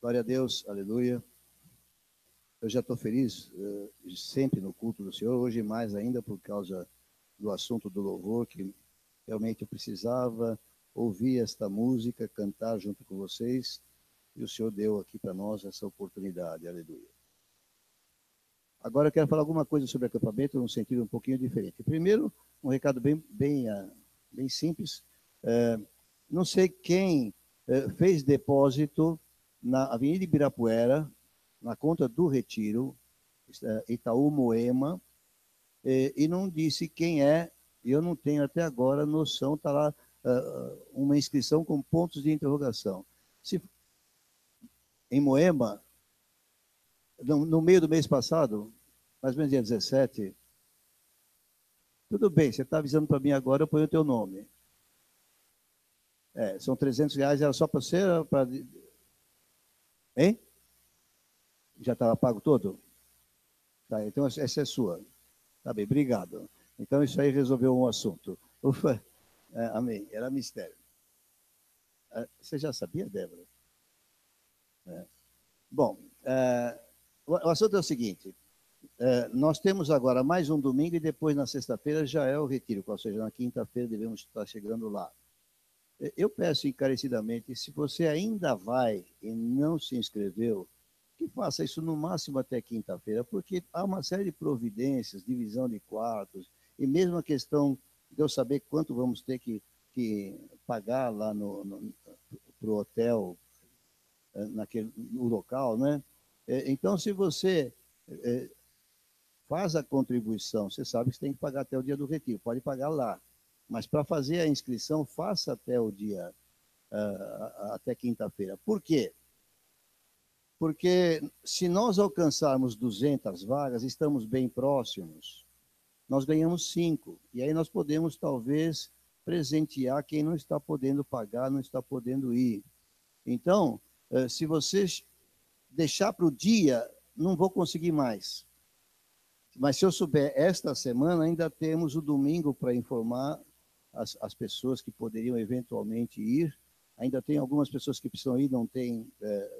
Glória a Deus, aleluia. Eu já estou feliz sempre no culto do Senhor, hoje mais ainda por causa do assunto do louvor, que realmente eu precisava ouvir esta música, cantar junto com vocês, e o Senhor deu aqui para nós essa oportunidade, aleluia. Agora eu quero falar alguma coisa sobre acampamento num sentido um pouquinho diferente. Primeiro, um recado bem simples. Não sei quem fez depósito na Avenida Ibirapuera, na conta do Retiro, Itaú Moema, e não disse quem é, e eu não tenho até agora noção, está lá uma inscrição com pontos de interrogação. Em Moema, no meio do mês passado, mais ou menos dia 17, tudo bem, você está avisando para mim agora, eu ponho o teu nome. São R$300, era só para você? Hein? Já estava pago todo? Tá, então essa é sua. Tá bem, obrigado. Então isso aí resolveu um assunto. Ufa, amém, era mistério. Você já sabia, Débora? Bom, o assunto é o seguinte, nós temos agora mais um domingo e depois na sexta-feira já é o retiro, ou seja, na quinta-feira devemos estar chegando lá. Eu peço encarecidamente, se você ainda vai e não se inscreveu, que faça isso no máximo até quinta-feira, porque há uma série de providências, divisão de quartos, e mesmo a questão de eu saber quanto vamos ter que pagar lá para o hotel, no local, né? Então, se você faz a contribuição, você sabe que você tem que pagar até o dia do retiro, pode pagar lá. Mas para fazer a inscrição, faça até o dia, até quinta-feira. Por quê? Porque se nós alcançarmos 200 vagas, estamos bem próximos, nós ganhamos 5. E aí nós podemos, talvez, presentear quem não está podendo pagar, não está podendo ir. Então, se você deixar para o dia, não vou conseguir mais. Mas se eu souber, esta semana ainda temos o domingo para informar as pessoas que poderiam eventualmente ir. Ainda tem algumas pessoas que precisam ir, não têm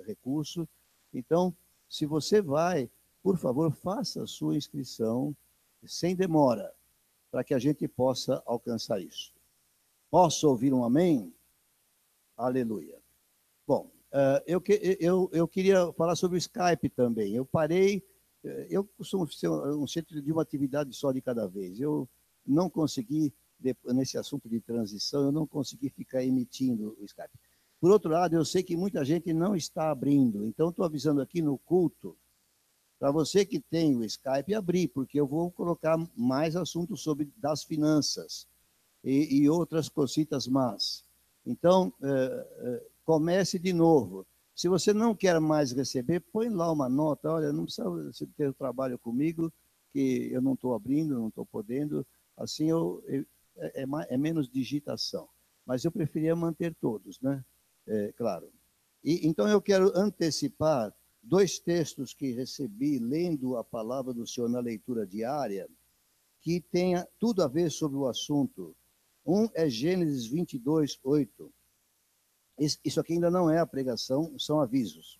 recurso. Então, se você vai, por favor, faça a sua inscrição sem demora, para que a gente possa alcançar isso. Posso ouvir um amém? Aleluia. Bom, eu queria falar sobre o Skype também. Eu parei, eu costumo ser um centro de uma atividade só de cada vez. Eu não consegui, nesse assunto de transição, eu não consegui ficar emitindo o Skype. Por outro lado, eu sei que muita gente não está abrindo, então estou avisando aqui no culto, para você que tem o Skype, abrir, porque eu vou colocar mais assuntos sobre das finanças e outras cositas más. Então, comece de novo. Se você não quer mais receber, põe lá uma nota, olha, não precisa ter trabalho comigo, que eu não estou abrindo, não estou podendo, assim é menos digitação. Mas eu preferia manter todos, né? Claro. Então eu quero antecipar 2 textos que recebi lendo a palavra do Senhor na leitura diária, que tenha tudo a ver sobre o assunto. Um é Gênesis 22, 8. Isso aqui ainda não é a pregação, são avisos.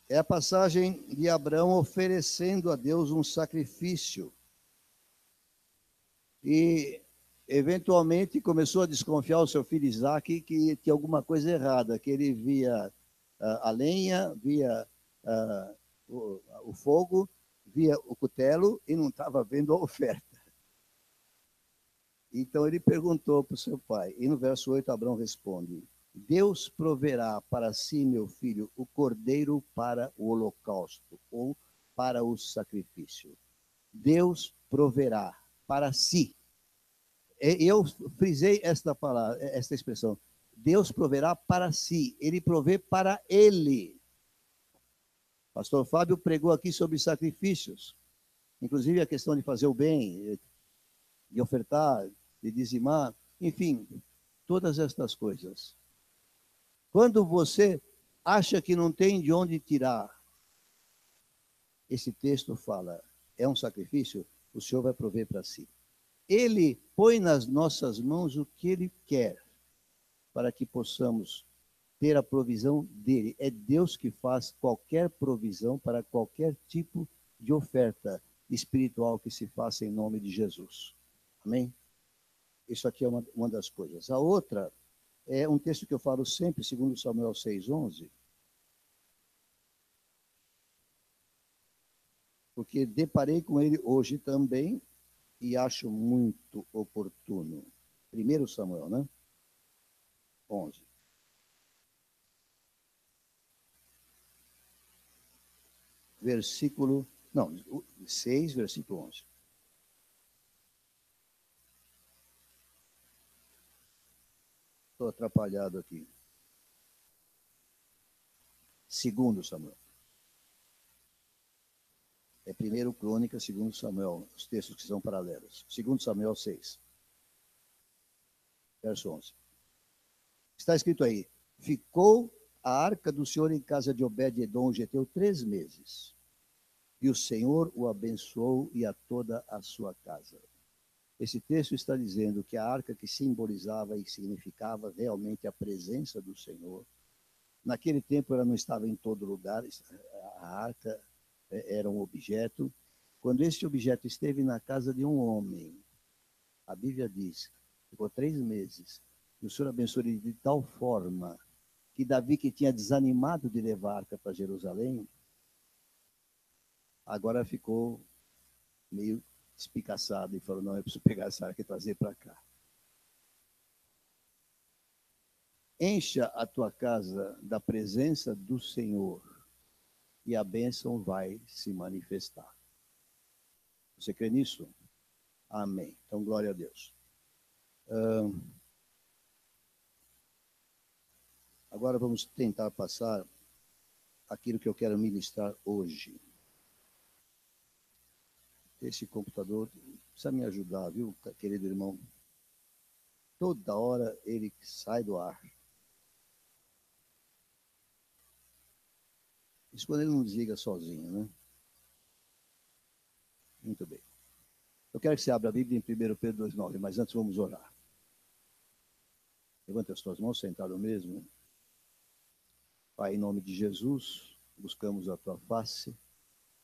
É a passagem de Abraão oferecendo a Deus um sacrifício. E, eventualmente, começou a desconfiar o seu filho Isaac que tinha alguma coisa errada, que ele via a lenha, via o fogo, via o cutelo e não estava vendo a oferta. Então ele perguntou para o seu pai, e no verso 8 Abraão responde: Deus proverá para si, meu filho, o cordeiro para o holocausto, ou para o sacrifício. Deus proverá para si. Eu frisei esta palavra, esta expressão. Deus proverá para si, ele provê para ele. Pastor Fábio pregou aqui sobre sacrifícios, inclusive a questão de fazer o bem, de ofertar, de dizimar, enfim, todas estas coisas. Quando você acha que não tem de onde tirar, esse texto fala, é um sacrifício, o Senhor vai prover para si. Ele põe nas nossas mãos o que Ele quer, para que possamos ter a provisão dele. É Deus que faz qualquer provisão para qualquer tipo de oferta espiritual que se faça em nome de Jesus. Amém? Isso aqui é uma das coisas. A outra é um texto que eu falo sempre, segundo Samuel 6:11, porque deparei com ele hoje também e acho muito oportuno. 1 Samuel, né? 11. Versículo, não, 6, versículo 11. Estou atrapalhado aqui. 2 Samuel. É 1 Crônica, 2 Samuel, os textos que são paralelos. 2 Samuel 6, verso 11. Está escrito aí: ficou a arca do Senhor em casa de Obed-edom, o geteu, 3 meses. E o Senhor o abençoou e a toda a sua casa. Esse texto está dizendo que a arca que simbolizava e significava realmente a presença do Senhor. Naquele tempo ela não estava em todo lugar, a arca era um objeto. Quando esse objeto esteve na casa de um homem, a Bíblia diz, ficou 3 meses, e o Senhor abençoou ele de tal forma que Davi, que tinha desanimado de levar a arca para Jerusalém, agora ficou meio espicaçado e falou: não, eu preciso pegar essa arca e trazer para cá. Encha a tua casa da presença do Senhor e a bênção vai se manifestar. Você crê nisso? Amém. Então, glória a Deus. Agora vamos tentar passar aquilo que eu quero ministrar hoje. Esse computador precisa me ajudar, viu, querido irmão? Toda hora ele sai do ar. Isso quando ele não desliga sozinho, né? Muito bem. Eu quero que você abra a Bíblia em 1 Pedro 2,9, mas antes vamos orar. Levante as suas mãos, sentado mesmo. Pai, em nome de Jesus, buscamos a tua face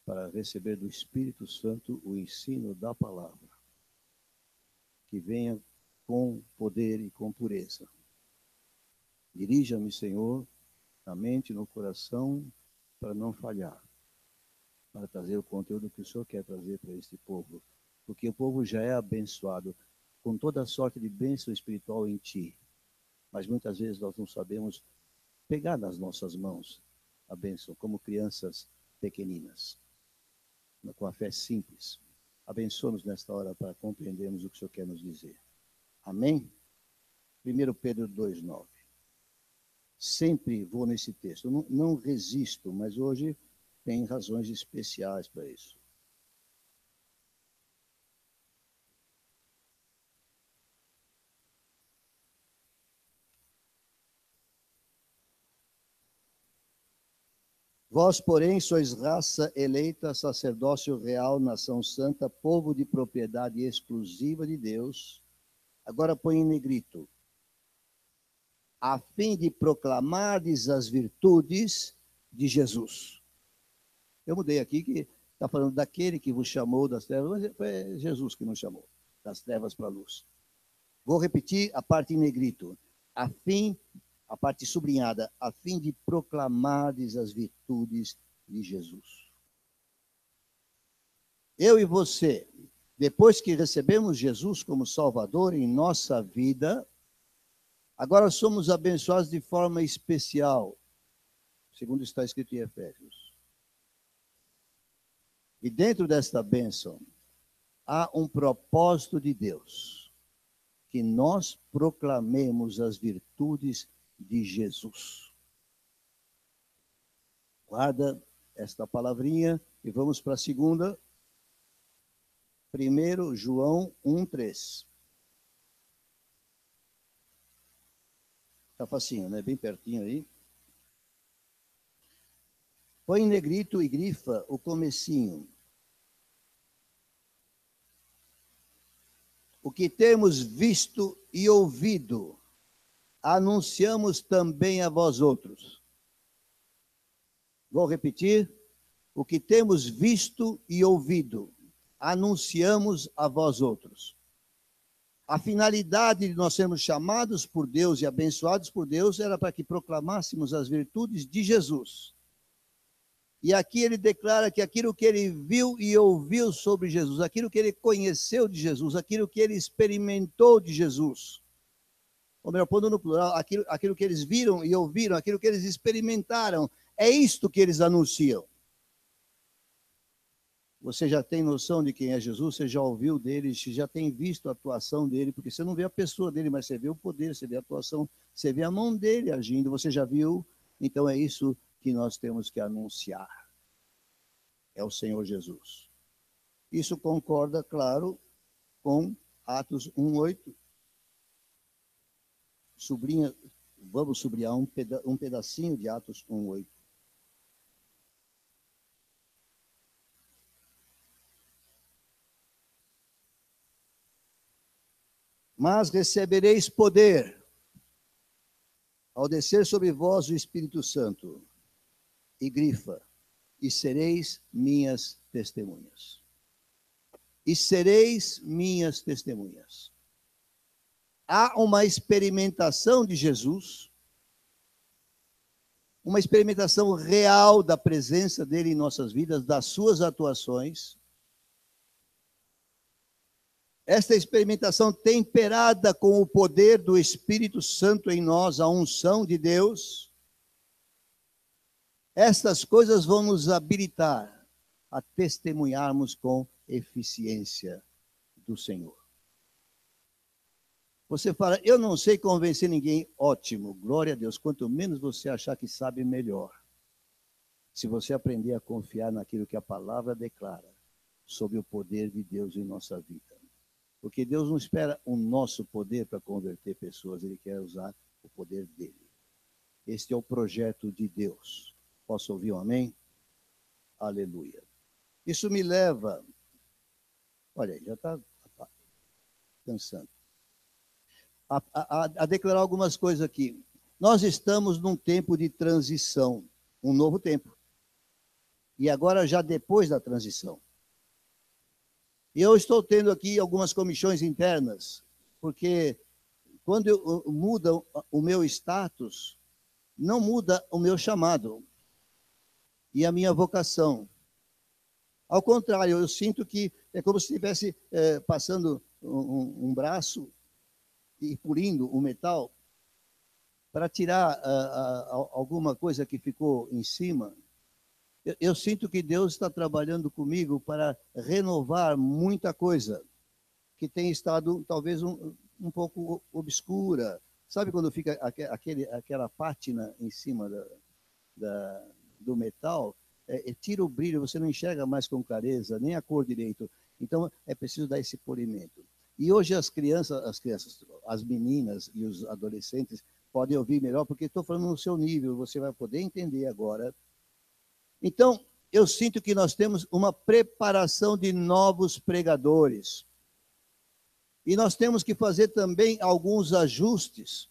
para receber do Espírito Santo o ensino da palavra. Que venha com poder e com pureza. Dirija-me, Senhor, na mente e no coração, para não falhar, para trazer o conteúdo que o Senhor quer trazer para este povo, porque o povo já é abençoado com toda sorte de bênção espiritual em Ti, mas muitas vezes nós não sabemos pegar nas nossas mãos a bênção, como crianças pequeninas, com a fé simples. Abençoa-nos nesta hora para compreendermos o que o Senhor quer nos dizer. Amém? 1 Pedro 2,9. Sempre vou nesse texto. Não resisto, mas hoje tem razões especiais para isso. Vós, porém, sois raça eleita, sacerdócio real, nação santa, povo de propriedade exclusiva de Deus. Agora põe em negrito. A fim de proclamardes as virtudes de Jesus. Eu mudei aqui que está falando daquele que vos chamou das trevas, mas foi Jesus que nos chamou das trevas para a luz. Vou repetir a parte em negrito. A parte sublinhada, a fim de proclamardes as virtudes de Jesus. Eu e você, depois que recebemos Jesus como Salvador em nossa vida, agora somos abençoados de forma especial, segundo está escrito em Efésios. E dentro desta bênção, há um propósito de Deus, que nós proclamemos as virtudes de Jesus. Guarda esta palavrinha e vamos para a segunda. 1 João 1,3. Está facinho, né? Bem pertinho aí. Põe em negrito e grifa o comecinho. O que temos visto e ouvido anunciamos também a vós outros. Vou repetir. O que temos visto e ouvido, anunciamos a vós outros. A finalidade de nós sermos chamados por Deus e abençoados por Deus era para que proclamássemos as virtudes de Jesus. E aqui ele declara que aquilo que ele viu e ouviu sobre Jesus, aquilo que ele conheceu de Jesus, aquilo que ele experimentou de Jesus, ou melhor, pondo no plural, aquilo que eles viram e ouviram, aquilo que eles experimentaram, é isto que eles anunciam. Você já tem noção de quem é Jesus, você já ouviu dele, você já tem visto a atuação dele, porque você não vê a pessoa dele, mas você vê o poder, você vê a atuação, você vê a mão dele agindo, você já viu, então é isso que nós temos que anunciar. É o Senhor Jesus. Isso concorda, claro, com Atos 1:8. Vamos sublinhar um pedacinho de Atos 1:8. Mas recebereis poder ao descer sobre vós o Espírito Santo, e grifa, e sereis minhas testemunhas. E sereis minhas testemunhas. Há uma experimentação de Jesus, uma experimentação real da presença dele em nossas vidas, das suas atuações. Esta experimentação temperada com o poder do Espírito Santo em nós, a unção de Deus, estas coisas vão nos habilitar a testemunharmos com eficiência do Senhor. Você fala, eu não sei convencer ninguém, ótimo, glória a Deus, quanto menos você achar que sabe, melhor. Se você aprender a confiar naquilo que a palavra declara sobre o poder de Deus em nossa vida. Porque Deus não espera o nosso poder para converter pessoas, Ele quer usar o poder dEle. Este é o projeto de Deus. Posso ouvir um amém? Aleluia. Isso me leva, olha aí, já está cansando, a declarar algumas coisas aqui. Nós estamos num tempo de transição, um novo tempo. E agora já depois da transição. E eu estou tendo aqui algumas comissões internas, porque quando muda o meu status, não muda o meu chamado e a minha vocação. Ao contrário, eu sinto que é como se estivesse passando um braço e pulindo o metal para tirar alguma coisa que ficou em cima. Eu sinto que Deus está trabalhando comigo para renovar muita coisa que tem estado talvez um pouco obscura. Sabe quando fica aquela pátina em cima do metal? Tira o brilho, você não enxerga mais com clareza, nem a cor direito. Então, é preciso dar esse polimento. E hoje as crianças, as meninas e os adolescentes podem ouvir melhor, porque estou falando no seu nível, você vai poder entender agora. Então, eu sinto que nós temos uma preparação de novos pregadores. E nós temos que fazer também alguns ajustes.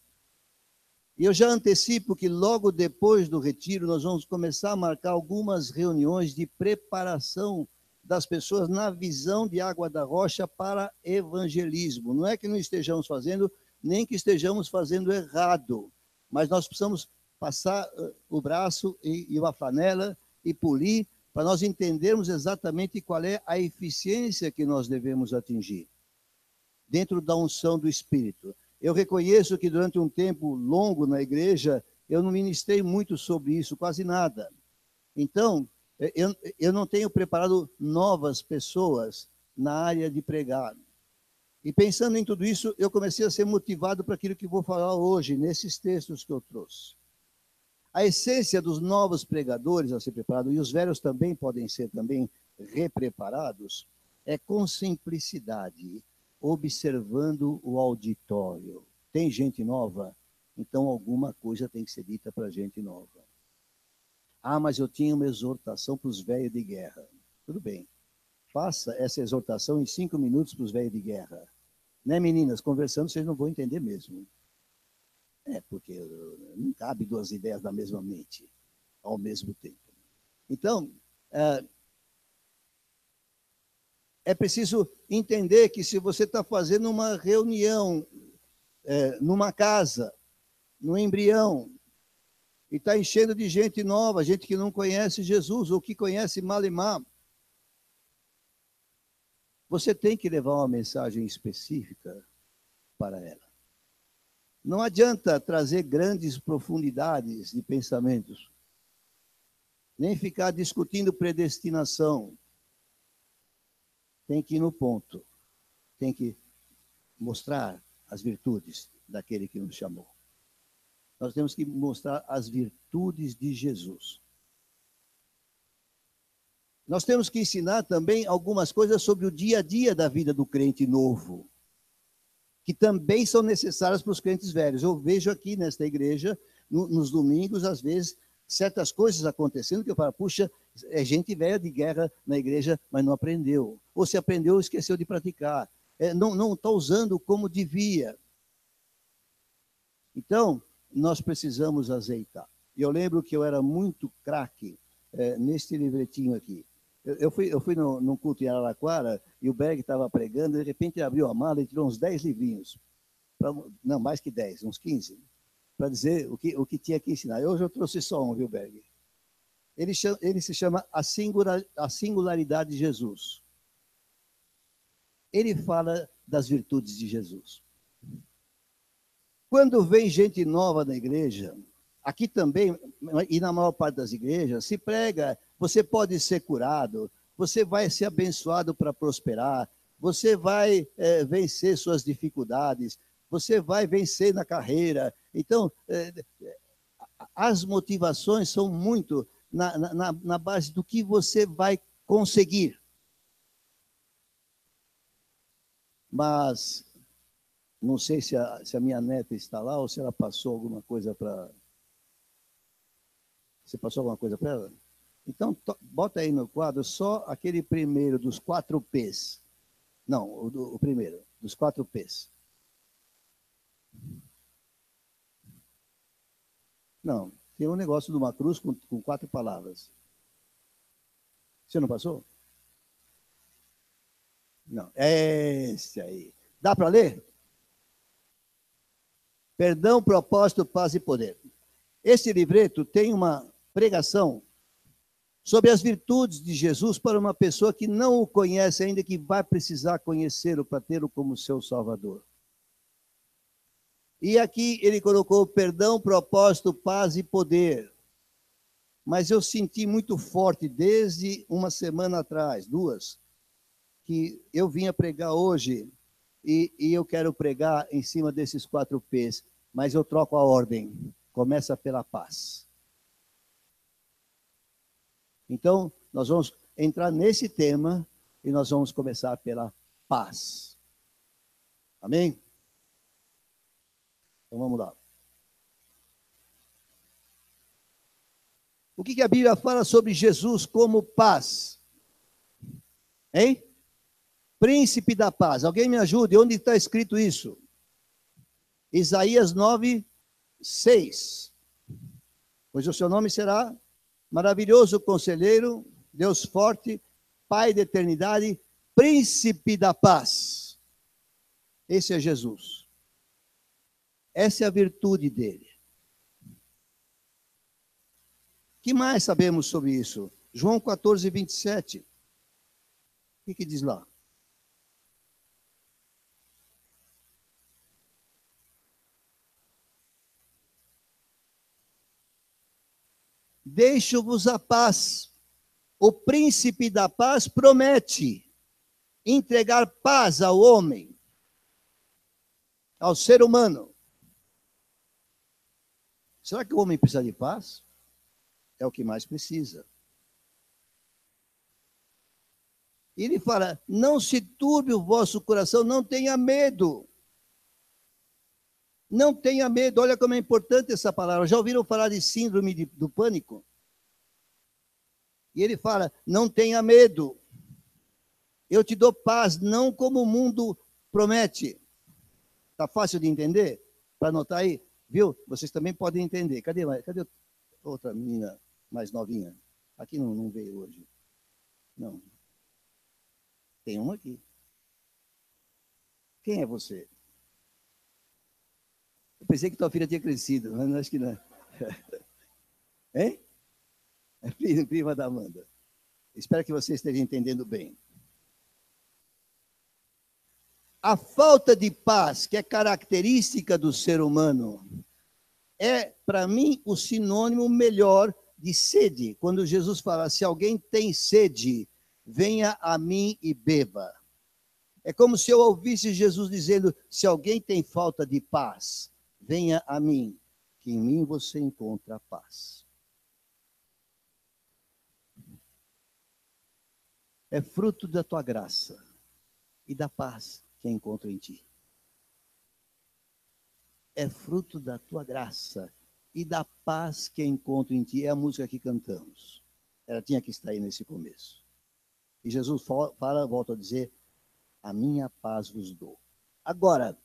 E eu já antecipo que logo depois do retiro nós vamos começar a marcar algumas reuniões de preparação das pessoas na visão de Água da Rocha para evangelismo. Não é que não estejamos fazendo, nem que estejamos fazendo errado, mas nós precisamos passar o braço e a flanela e polir, para nós entendermos exatamente qual é a eficiência que nós devemos atingir, dentro da unção do Espírito. Eu reconheço que durante um tempo longo na igreja, eu não ministrei muito sobre isso, quase nada. Então, eu não tenho preparado novas pessoas na área de pregar. E pensando em tudo isso, eu comecei a ser motivado para aquilo que vou falar hoje, nesses textos que eu trouxe. A essência dos novos pregadores a ser preparado, e os velhos também podem ser também repreparados, é com simplicidade, observando o auditório. Tem gente nova? Então alguma coisa tem que ser dita para gente nova. Ah, mas eu tinha uma exortação para os velhos de guerra. Tudo bem. Faça essa exortação em 5 minutos para os velhos de guerra. Né, meninas? Conversando, vocês não vão entender mesmo. Porque não cabe duas ideias na mesma mente ao mesmo tempo. Então, é preciso entender que se você está fazendo uma reunião numa casa, no embrião, e está enchendo de gente nova, gente que não conhece Jesus, ou que conhece mal e mal, você tem que levar uma mensagem específica para ela. Não adianta trazer grandes profundidades de pensamentos, nem ficar discutindo predestinação. Tem que ir no ponto, tem que mostrar as virtudes daquele que nos chamou. Nós temos que mostrar as virtudes de Jesus. Nós temos que ensinar também algumas coisas sobre o dia a dia da vida do crente novo, que também são necessárias para os crentes velhos. Eu vejo aqui nesta igreja, nos domingos, às vezes, certas coisas acontecendo que eu falo, puxa, é gente velha de guerra na igreja, mas não aprendeu. Ou se aprendeu, esqueceu de praticar. Não está usando como devia. Então, nós precisamos azeitar. Eu lembro que eu era muito craque neste livretinho aqui. Eu fui num culto em Araraquara e o Berg estava pregando, e de repente ele abriu a mala e tirou uns 10 livrinhos. Não, mais que 10, uns 15, para dizer o que tinha que ensinar. Hoje eu trouxe só um, viu, Berg? Ele se chama A Singularidade de Jesus. Ele fala das virtudes de Jesus. Quando vem gente nova na igreja, aqui também, e na maior parte das igrejas, se prega, você pode ser curado, você vai ser abençoado para prosperar, você vai vencer suas dificuldades, você vai vencer na carreira. Então, as motivações são muito na base do que você vai conseguir. Mas não sei se a minha neta está lá ou se ela passou alguma coisa para... Você passou alguma coisa para ela? Então, bota aí no quadro só aquele primeiro dos 4 P's. Não, o primeiro, dos 4 P's. Não, tem um negócio de uma cruz com 4 palavras. Você não passou? Não, é esse aí. Dá para ler? Perdão, propósito, paz e poder. Esse livreto tem uma pregação sobre as virtudes de Jesus para uma pessoa que não o conhece ainda, que vai precisar conhecê-lo para tê-lo como seu Salvador. E aqui ele colocou perdão, propósito, paz e poder. Mas eu senti muito forte desde uma semana atrás, 2, que eu vinha pregar hoje e eu quero pregar em cima desses 4 P's, mas eu troco a ordem. Começa pela paz. Então, nós vamos entrar nesse tema e nós vamos começar pela paz. Amém? Então vamos lá. O que a Bíblia fala sobre Jesus como paz? Hein? Príncipe da paz. Alguém me ajude? Onde está escrito isso? Isaías 9:6. Pois o seu nome será maravilhoso conselheiro, Deus forte, Pai da eternidade, príncipe da paz. Esse é Jesus. Essa é a virtude dele. O que mais sabemos sobre isso? João 14:27. O que diz lá? Deixo-vos a paz. O príncipe da paz promete entregar paz ao homem, ao ser humano. Será que o homem precisa de paz? É o que mais precisa. Ele fala, não se turbe o vosso coração, não tenha medo. Não tenha medo, olha como é importante essa palavra. Já ouviram falar de síndrome do pânico? E ele fala, não tenha medo. Eu te dou paz, não como o mundo promete. Está fácil de entender? Para anotar aí. Viu? Vocês também podem entender. Cadê outra menina mais novinha? Aqui não veio hoje. Não. Tem uma aqui. Quem é você? Eu pensei que tua filha tinha crescido, mas acho que não. Hein? É prima da Amanda. Espero que você esteja entendendo bem. A falta de paz, que é característica do ser humano, é, para mim, o sinônimo melhor de sede. Quando Jesus fala, se alguém tem sede, venha a mim e beba. É como se eu ouvisse Jesus dizendo, se alguém tem falta de paz, venha a mim, que em mim você encontra paz. É fruto da tua graça e da paz que encontro em ti. É fruto da tua graça e da paz que encontro em ti. É a música que cantamos. Ela tinha que estar aí nesse começo. E Jesus fala, volta a dizer, a minha paz vos dou. Agora,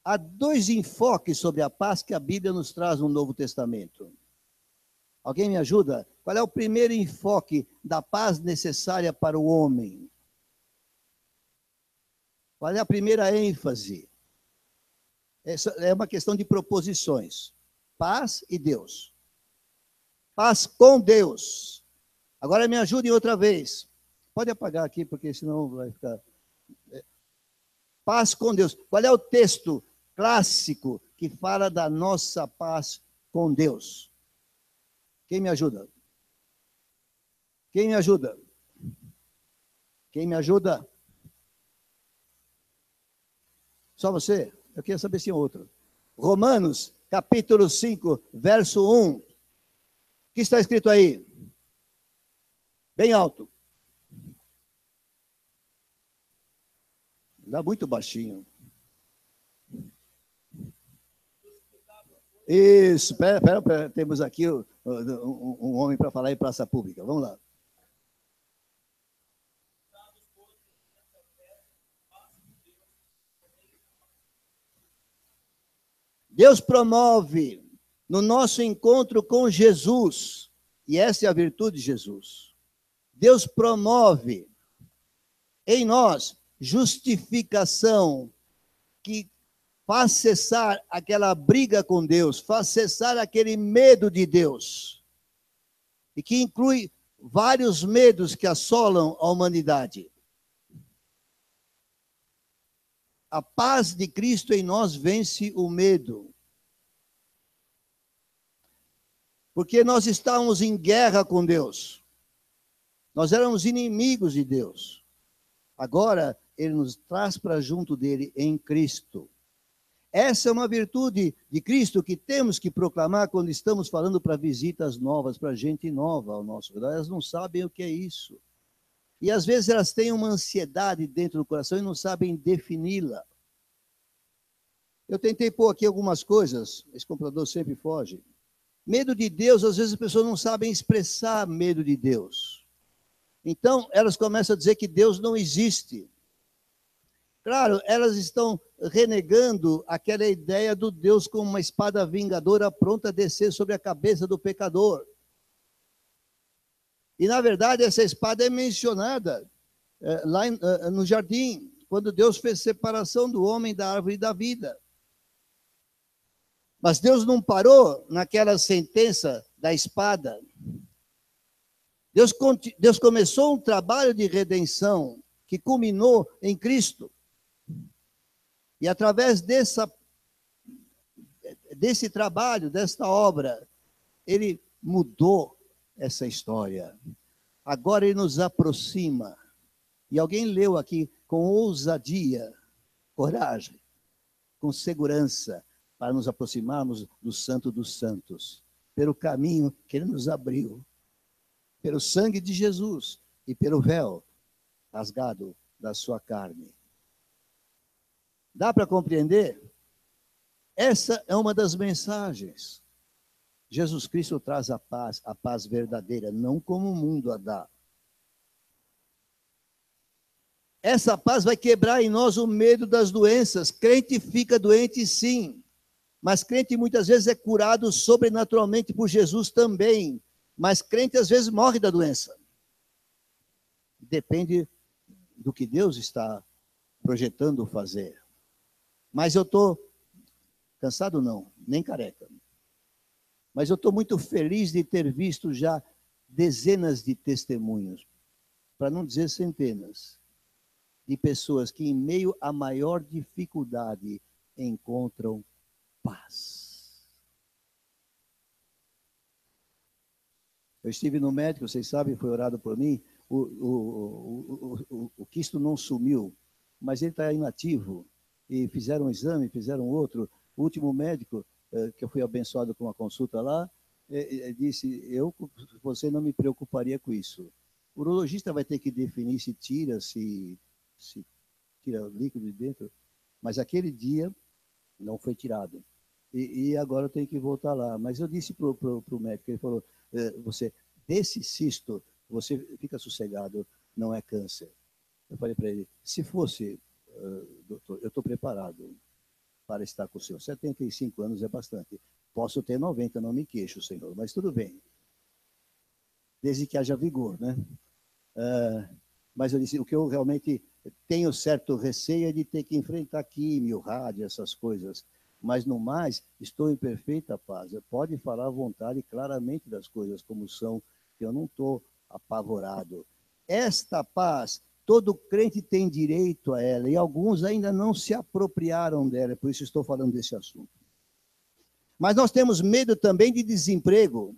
há dois enfoques sobre a paz que a Bíblia nos traz no Novo Testamento. Alguém me ajuda? Qual é o primeiro enfoque da paz necessária para o homem? Qual é a primeira ênfase? Essa é uma questão de proposições. Paz e Deus. Paz com Deus. Agora me ajudem outra vez. Pode apagar aqui, porque senão vai ficar... Paz com Deus. Qual é o texto clássico que fala da nossa paz com Deus? Quem me ajuda? Quem me ajuda? Quem me ajuda? Só você? Eu queria saber se é outro. Romanos, capítulo 5, verso 1. O que está escrito aí? Bem alto. Dá muito baixinho. Isso, pera, temos aqui um homem para falar em praça pública. Vamos lá. Deus promove no nosso encontro com Jesus, e essa é a virtude de Jesus. Deus promove em nós justificação que faz cessar aquela briga com Deus, faz cessar aquele medo de Deus, e que inclui vários medos que assolam a humanidade. A paz de Cristo em nós vence o medo. Porque nós estávamos em guerra com Deus. Nós éramos inimigos de Deus. Agora, Ele nos traz para junto dele em Cristo. Essa é uma virtude de Cristo que temos que proclamar quando estamos falando para visitas novas, para gente nova ao nosso redor. Elas não sabem o que é isso. E às vezes elas têm uma ansiedade dentro do coração e não sabem defini-la. Eu tentei pôr aqui algumas coisas, esse computador sempre foge. Medo de Deus, às vezes as pessoas não sabem expressar medo de Deus. Então, elas começam a dizer que Deus não existe. Claro, elas estão renegando aquela ideia do Deus como uma espada vingadora pronta a descer sobre a cabeça do pecador. E, na verdade, essa espada é mencionada lá no jardim, quando Deus fez separação do homem da árvore da vida. Mas Deus não parou naquela sentença da espada. Deus começou um trabalho de redenção que culminou em Cristo. E através desse trabalho, desta obra, Ele mudou essa história. Agora Ele nos aproxima. E alguém leu aqui com ousadia, coragem, com segurança, para nos aproximarmos do Santo dos Santos, pelo caminho que Ele nos abriu, pelo sangue de Jesus e pelo véu rasgado da sua carne. Dá para compreender? Essa é uma das mensagens. Jesus Cristo traz a paz verdadeira, não como o mundo a dá. Essa paz vai quebrar em nós o medo das doenças. Crente fica doente, sim. Mas crente muitas vezes é curado sobrenaturalmente por Jesus também. Mas crente às vezes morre da doença. Depende do que Deus está projetando fazer. Mas eu estou cansado não, nem careca. Mas eu estou muito feliz de ter visto já dezenas de testemunhos, para não dizer centenas, de pessoas que em meio à maior dificuldade encontram paz. Eu estive no médico, vocês sabem, foi orado por mim, o quisto não sumiu, mas ele está inativo, e fizeram um exame, fizeram outro. O último médico, que eu fui abençoado com uma consulta lá, disse, você não me preocuparia com isso. O urologista vai ter que definir se tira, se tira o líquido de dentro, mas aquele dia não foi tirado. E agora eu tenho que voltar lá. Mas eu disse para o médico, ele falou, desse cisto, você fica sossegado, não é câncer. Eu falei para ele, se fosse, doutor, eu estou preparado para estar com o senhor. 75 anos é bastante. Posso ter 90, não me queixo, senhor, mas tudo bem. Desde que haja vigor, né? Mas eu disse, o que eu realmente tenho certo receio é de ter que enfrentar químio, rádio, essas coisas. Mas, no mais, estou em perfeita paz. Pode falar à vontade claramente das coisas como são, que eu não estou apavorado. Esta paz, todo crente tem direito a ela, e alguns ainda não se apropriaram dela, por isso estou falando desse assunto. Mas nós temos medo também de desemprego.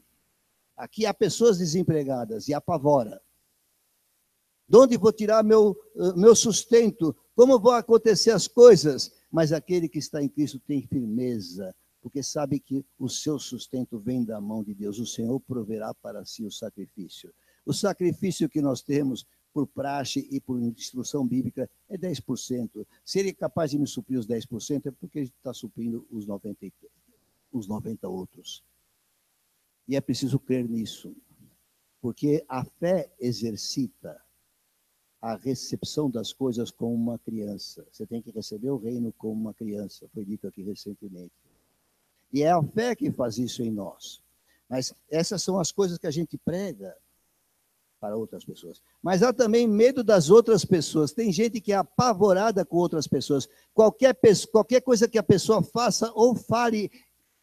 Aqui há pessoas desempregadas e apavora. De onde vou tirar meu sustento? Como vão acontecer as coisas? Mas aquele que está em Cristo tem firmeza, porque sabe que o seu sustento vem da mão de Deus. O Senhor proverá para si o sacrifício. O sacrifício que nós temos por praxe e por instrução bíblica é 10%. Se ele é capaz de me suprir os 10%, é porque ele está suprindo os 90 outros. E é preciso crer nisso, porque a fé exercita a recepção das coisas como uma criança. Você tem que receber o reino como uma criança, foi dito aqui recentemente. E é a fé que faz isso em nós. Mas essas são as coisas que a gente prega para outras pessoas. Mas há também medo das outras pessoas. Tem gente que é apavorada com outras pessoas. Qualquer coisa que a pessoa faça ou fale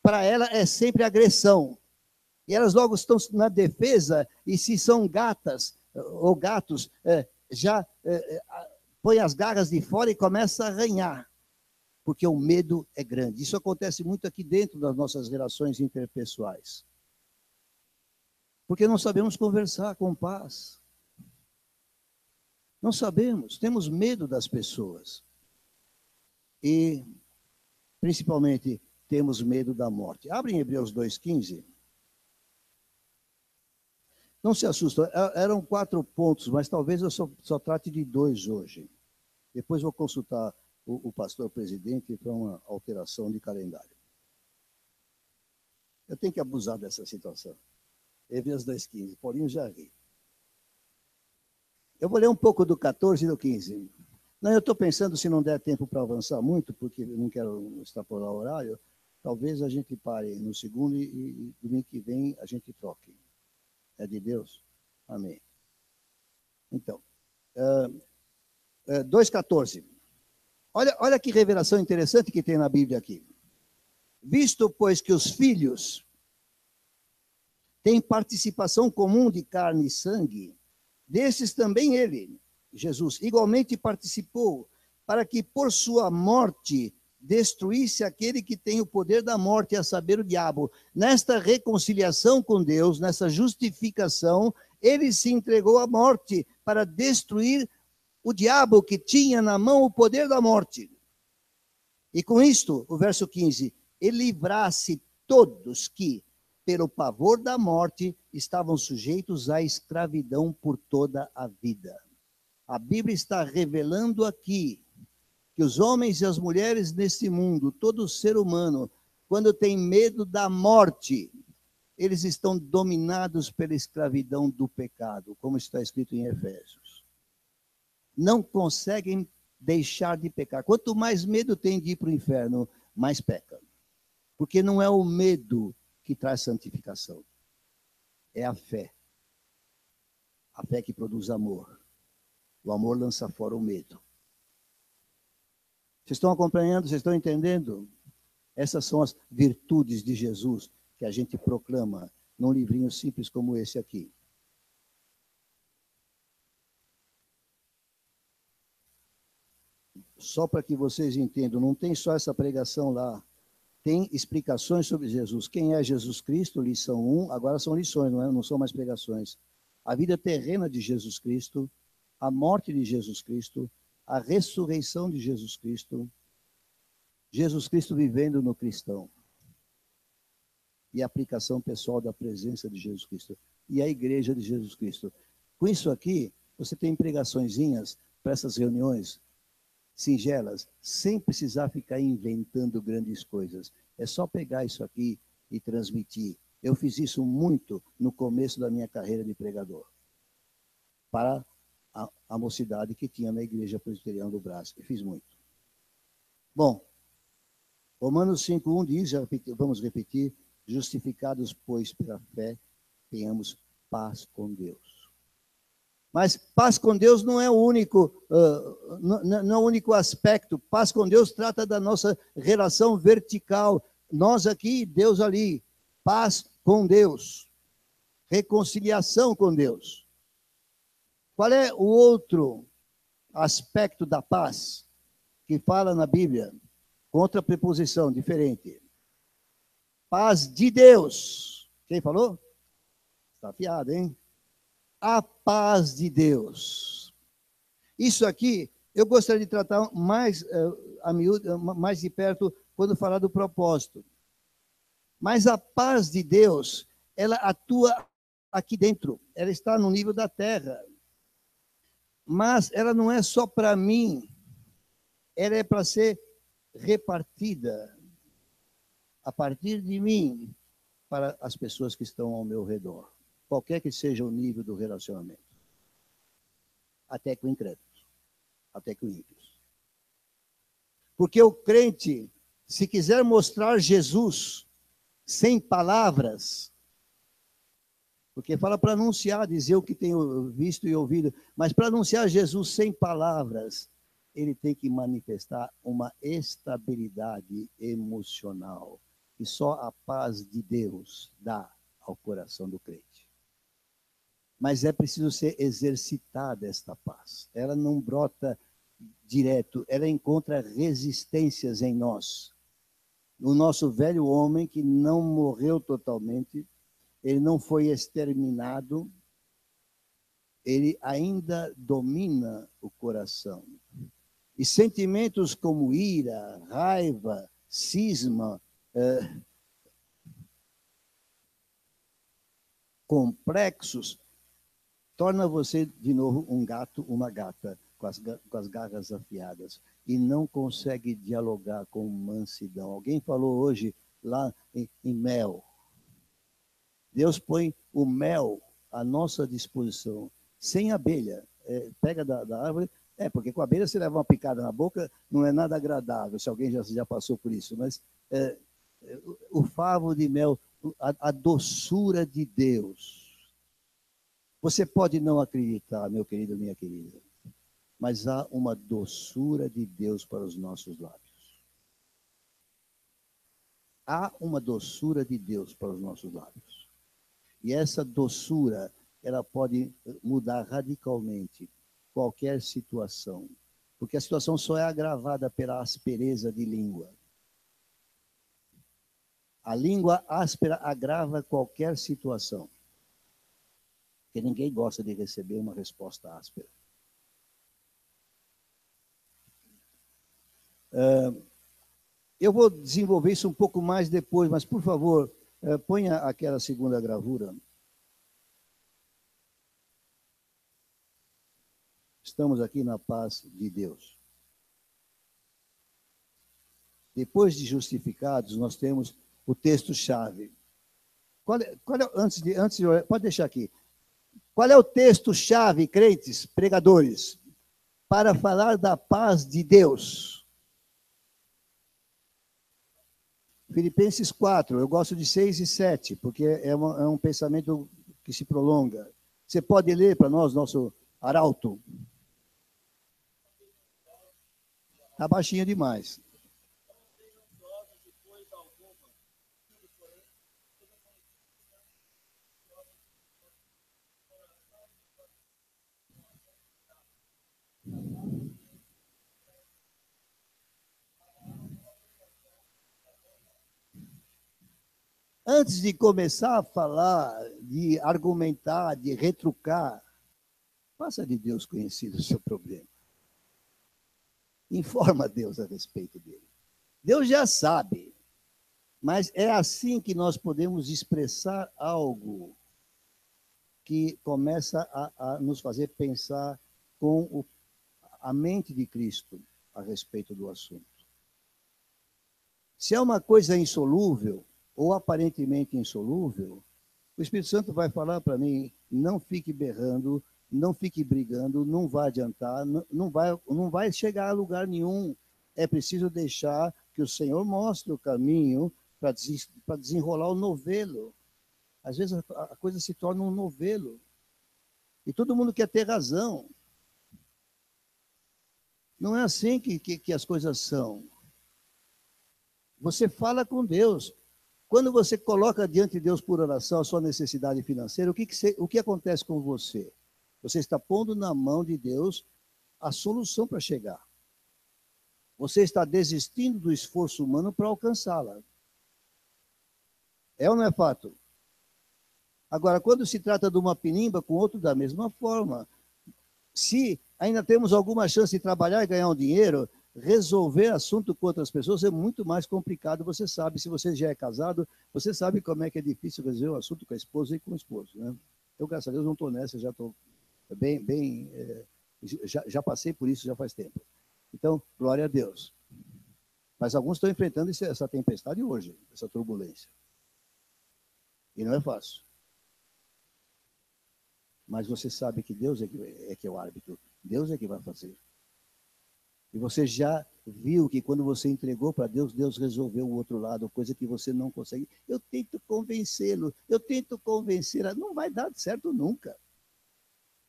para ela é sempre agressão. E elas logo estão na defesa, e se são gatas ou gatos, já põe as garras de fora e começa a arranhar, porque o medo é grande. Isso acontece muito aqui dentro das nossas relações interpessoais. Porque não sabemos conversar com paz. Não sabemos, temos medo das pessoas. E, principalmente, temos medo da morte. Abre em Hebreus 2,15. Não se assusta, eram 4 pontos, mas talvez eu só trate de 2 hoje. Depois vou consultar o pastor presidente para uma alteração de calendário. Eu tenho que abusar dessa situação. Hebreus 2,15, Paulinho já ri. Eu vou ler um pouco do 14 e do 15. Não, eu estou pensando, se não der tempo para avançar muito, porque eu não quero extrapolar o horário, talvez a gente pare no segundo e domingo que vem a gente troque. É de Deus? Amém. Então, 2,14. Olha que revelação interessante que tem na Bíblia aqui. Visto, pois, que os filhos têm participação comum de carne e sangue, desses também ele, Jesus, igualmente participou, para que por sua morte destruísse aquele que tem o poder da morte, a saber, o diabo. Nesta reconciliação com Deus, nessa justificação, ele se entregou à morte para destruir o diabo que tinha na mão o poder da morte. E com isto, o verso 15, ele livrasse todos que, pelo pavor da morte, estavam sujeitos à escravidão por toda a vida. A Bíblia está revelando aqui que os homens e as mulheres nesse mundo, todo ser humano, quando tem medo da morte, eles estão dominados pela escravidão do pecado, como está escrito em Efésios. Não conseguem deixar de pecar. Quanto mais medo tem de ir para o inferno, mais peca. Porque não é o medo que traz santificação. É a fé. A fé que produz amor. O amor lança fora o medo. Vocês estão acompanhando? Vocês estão entendendo? Essas são as virtudes de Jesus que a gente proclama num livrinho simples como esse aqui. Só para que vocês entendam, não tem só essa pregação lá. Tem explicações sobre Jesus. Quem é Jesus Cristo? Lição 1. Agora são lições, não são mais pregações. A vida terrena de Jesus Cristo, a morte de Jesus Cristo, a ressurreição de Jesus Cristo, Jesus Cristo vivendo no cristão. E a aplicação pessoal da presença de Jesus Cristo. E a igreja de Jesus Cristo. Com isso aqui, você tem pregaçõezinhas para essas reuniões singelas, sem precisar ficar inventando grandes coisas. É só pegar isso aqui e transmitir. Eu fiz isso muito no começo da minha carreira de pregador. Para a mocidade que tinha na Igreja Presbiteriana do Brás. Eu fiz muito. Bom, Romanos 5:1 diz, vamos repetir, justificados, pois, pela fé, tenhamos paz com Deus. Mas paz com Deus não é o único, não é o único aspecto. Paz com Deus trata da nossa relação vertical. Nós aqui, Deus ali. Paz com Deus. Reconciliação com Deus. Qual é o outro aspecto da paz que fala na Bíblia? Contra preposição, diferente. Paz de Deus. Quem falou? Está afiado, hein? A paz de Deus. Isso aqui, eu gostaria de tratar mais a miúdo, mais de perto, quando falar do propósito. Mas a paz de Deus, ela atua aqui dentro. Ela está no nível da terra. Mas ela não é só para mim. Ela é para ser repartida a partir de mim para as pessoas que estão ao meu redor. Qualquer que seja o nível do relacionamento. Até com incrédulos. Até com ímpios. Porque o crente, se quiser mostrar Jesus sem palavras, porque fala para anunciar, dizer o que tem visto e ouvido, mas para anunciar Jesus sem palavras, ele tem que manifestar uma estabilidade emocional que só a paz de Deus dá ao coração do crente. Mas é preciso ser exercitada esta paz. Ela não brota direto, ela encontra resistências em nós. O nosso velho homem que não morreu totalmente, ele não foi exterminado, ele ainda domina o coração. E sentimentos como ira, raiva, cisma, complexos, torna você de novo um gato, uma gata, com as garras afiadas, e não consegue dialogar com mansidão. Alguém falou hoje lá em mel. Deus põe o mel à nossa disposição, sem abelha. Pega da árvore, porque com a abelha você leva uma picada na boca, não é nada agradável, se alguém já passou por isso, mas o favo de mel, a doçura de Deus. Você pode não acreditar, meu querido, minha querida, mas há uma doçura de Deus para os nossos lábios. Há uma doçura de Deus para os nossos lábios. E essa doçura, ela pode mudar radicalmente qualquer situação. Porque a situação só é agravada pela aspereza de língua. A língua áspera agrava qualquer situação. Porque ninguém gosta de receber uma resposta áspera. Eu vou desenvolver isso um pouco mais depois, mas, por favor, ponha aquela segunda gravura. Estamos aqui na paz de Deus. Depois de justificados, nós temos o texto-chave. Antes de pode deixar aqui. Qual é o texto-chave, crentes, pregadores, para falar da paz de Deus? Filipenses 4, eu gosto de 6 e 7, porque é um pensamento que se prolonga. Você pode ler para nós, nosso arauto? Está baixinho demais. Antes de começar a falar, de argumentar, de retrucar, faça de Deus conhecido o seu problema. Informa Deus a respeito dele. Deus já sabe, mas é assim que nós podemos expressar algo que começa a nos fazer pensar com a mente de Cristo a respeito do assunto. Se é uma coisa insolúvel, ou aparentemente insolúvel, o Espírito Santo vai falar para mim, não fique berrando, não fique brigando, não vai adiantar, não vai chegar a lugar nenhum. É preciso deixar que o Senhor mostre o caminho para desenrolar o novelo. Às vezes a coisa se torna um novelo. E todo mundo quer ter razão. Não é assim que as coisas são. Você fala com Deus. Quando você coloca diante de Deus por oração a sua necessidade financeira, o que acontece com você? Você está pondo na mão de Deus a solução para chegar. Você está desistindo do esforço humano para alcançá-la. É ou não é fato? Agora, quando se trata de uma pinimba com outro da mesma forma, se ainda temos alguma chance de trabalhar e ganhar um dinheiro, resolver assunto com outras pessoas é muito mais complicado, você sabe. Se você já é casado, você sabe como é que é difícil resolver o assunto com a esposa e com o esposo, né? Eu, graças a Deus, não estou nessa, já estou já passei por isso já faz tempo. Então, glória a Deus. Mas alguns estão enfrentando essa tempestade hoje, essa turbulência. E não é fácil. Mas você sabe que Deus é que é o árbitro. Deus é que vai fazer. E você já viu que quando você entregou para Deus, Deus resolveu o outro lado, coisa que você não consegue. Eu tento convencê-lo, eu tento convencê-la. Não vai dar certo nunca.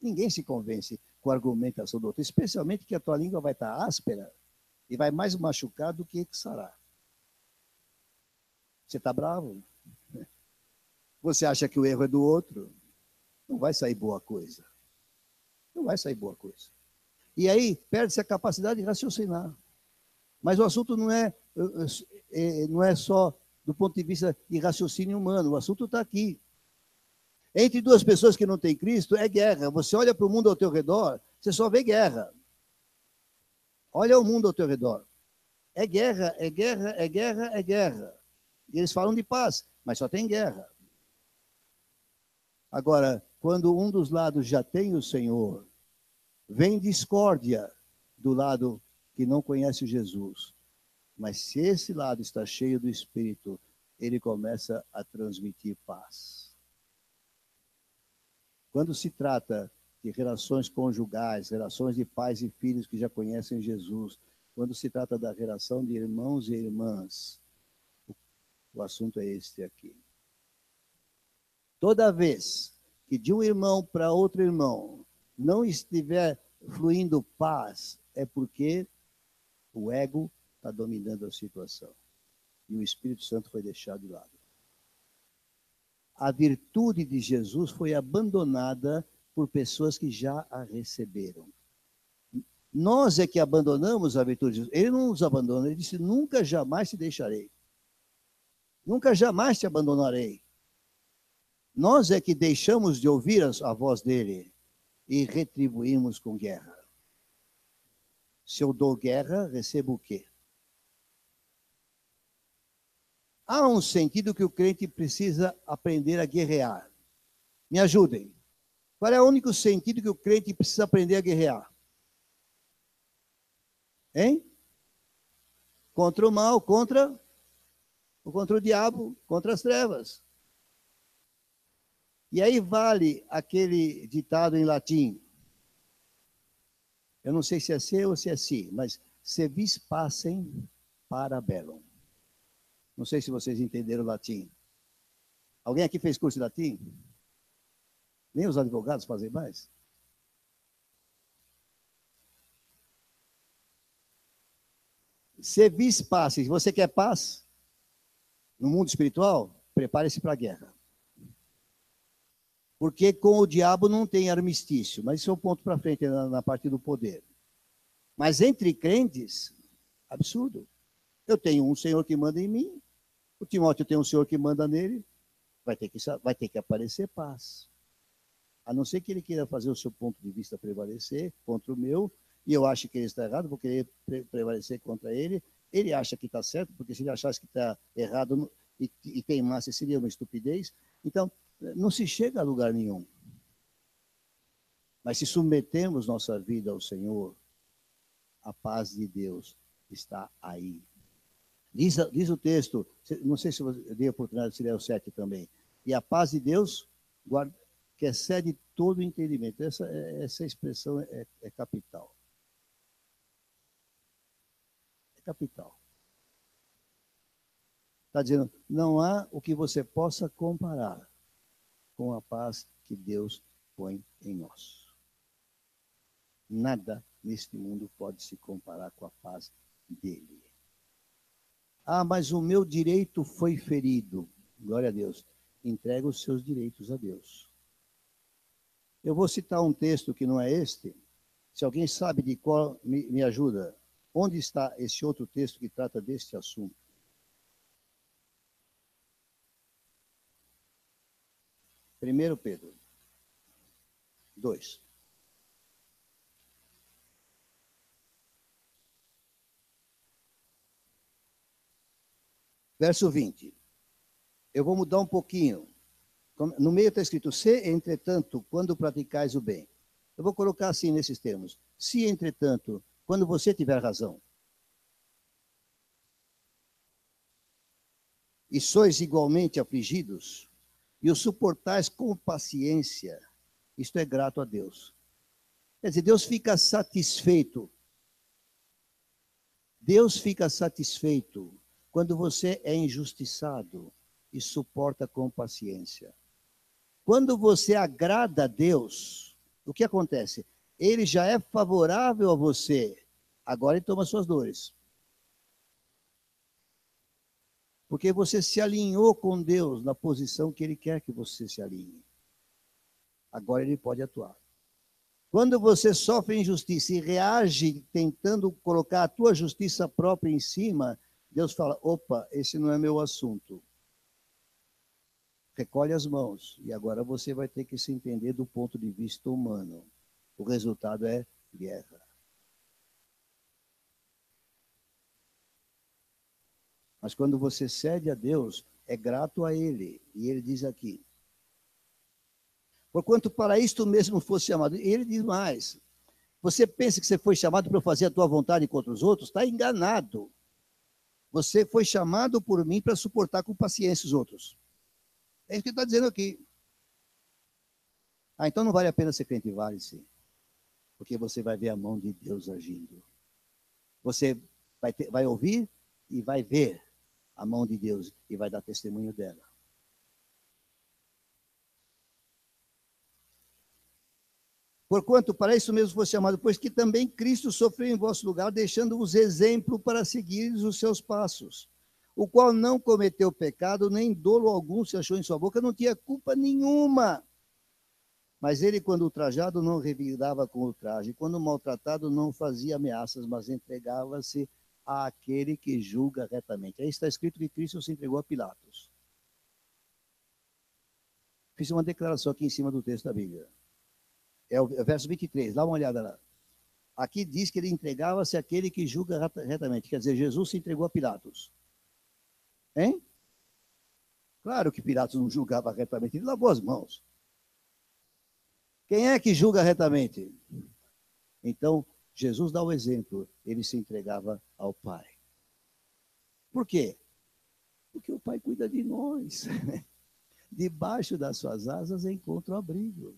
Ninguém se convence com a argumentação do outro, especialmente que a tua língua vai estar áspera e vai mais machucar do que sarar. Você está bravo? Você acha que o erro é do outro? Não vai sair boa coisa. Não vai sair boa coisa. E aí perde-se a capacidade de raciocinar. Mas o assunto não é só do ponto de vista de raciocínio humano, o assunto está aqui. Entre duas pessoas que não têm Cristo, é guerra. Você olha para o mundo ao teu redor, você só vê guerra. Olha o mundo ao teu redor. É guerra, é guerra, é guerra, é guerra. E eles falam de paz, mas só tem guerra. Agora, quando um dos lados já tem o Senhor, vem discórdia do lado que não conhece Jesus. Mas se esse lado está cheio do Espírito, ele começa a transmitir paz. Quando se trata de relações conjugais, relações de pais e filhos que já conhecem Jesus, quando se trata da relação de irmãos e irmãs, o assunto é este aqui. Toda vez que de um irmão para outro irmão não estiver fluindo paz, é porque o ego está dominando a situação. E o Espírito Santo foi deixado de lado. A virtude de Jesus foi abandonada por pessoas que já a receberam. Nós é que abandonamos a virtude de Jesus. Ele não nos abandona, ele disse, nunca jamais te deixarei. Nunca jamais te abandonarei. Nós é que deixamos de ouvir a voz dele e retribuímos com guerra. Se eu dou guerra, recebo o quê? Há um sentido que o crente precisa aprender a guerrear. Me ajudem. Qual é o único sentido que o crente precisa aprender a guerrear? Hein? Contra o mal, contra o diabo, contra as trevas. E aí vale aquele ditado em latim. Eu não sei se é se ou se é si, mas se vis pacem para bellum. Não sei se vocês entenderam o latim. Alguém aqui fez curso de latim? Nem os advogados fazem mais? Se vis pacis, você quer paz no mundo espiritual? Prepare-se para a guerra. Porque com o diabo não tem armistício, mas isso é um ponto para frente na parte do poder. Mas entre crentes, absurdo. Eu tenho um Senhor que manda em mim, o Timóteo tem um Senhor que manda nele, vai ter que aparecer paz. A não ser que ele queira fazer o seu ponto de vista prevalecer contra o meu, e eu acho que ele está errado, vou querer prevalecer contra ele. Ele acha que está certo, porque se ele achasse que está errado e teimasse, seria uma estupidez. Então, não se chega a lugar nenhum. Mas se submetemos nossa vida ao Senhor, a paz de Deus está aí. Diz o texto, não sei se eu dei a oportunidade de ler o 7 também. E a paz de Deus que excede todo o entendimento. Essa expressão é capital. É capital. Está dizendo, não há o que você possa comparar com a paz que Deus põe em nós. Nada neste mundo pode se comparar com a paz dele. Ah, mas o meu direito foi ferido. Glória a Deus. Entrega os seus direitos a Deus. Eu vou citar um texto que não é este. Se alguém sabe de qual, me ajuda. Onde está esse outro texto que trata deste assunto? 1 Pedro 2. Verso 20. Eu vou mudar um pouquinho. No meio está escrito, se, entretanto, quando praticais o bem. Eu vou colocar assim nesses termos. Se, entretanto, quando você tiver razão, e sois igualmente afligidos, e o suportais com paciência, isto é grato a Deus. Quer dizer, Deus fica satisfeito. Deus fica satisfeito quando você é injustiçado e suporta com paciência. Quando você agrada a Deus, o que acontece? Ele já é favorável a você. Agora ele toma suas dores. Porque você se alinhou com Deus na posição que ele quer que você se alinhe. Agora ele pode atuar. Quando você sofre injustiça e reage tentando colocar a tua justiça própria em cima, Deus fala, opa, esse não é meu assunto. Recolhe as mãos. E agora você vai ter que se entender do ponto de vista humano. O resultado é guerra. Mas quando você cede a Deus, é grato a Ele. E Ele diz aqui, porquanto para isto mesmo fosse chamado. E Ele diz mais, você pensa que você foi chamado para fazer a tua vontade contra os outros? Está enganado. Você foi chamado por mim para suportar com paciência os outros. É isso que ele está dizendo aqui. Ah, então não vale a pena ser crente, vale sim. Porque você vai ver a mão de Deus agindo. Você vai ouvir e vai ver a mão de Deus e vai dar testemunho dela. Porquanto para isso mesmo fosse chamado, pois que também Cristo sofreu em vosso lugar, deixando-vos exemplo para seguir os seus passos, o qual não cometeu pecado, nem dolo algum se achou em sua boca, não tinha culpa nenhuma. Mas ele, quando ultrajado, não revidava com ultraje, quando maltratado, não fazia ameaças, mas entregava-se àquele que julga retamente. Aí está escrito que Cristo se entregou a Pilatos. Fiz uma declaração aqui em cima do texto da Bíblia. É o verso 23, dá uma olhada lá. Aqui diz que ele entregava-se àquele que julga retamente. Quer dizer, Jesus se entregou a Pilatos. Hein? Claro que Pilatos não julgava retamente, ele lavou as mãos. Quem é que julga retamente? Então, Jesus dá o exemplo, ele se entregava ao Pai. Por quê? Porque o Pai cuida de nós. Debaixo das suas asas encontro abrigo.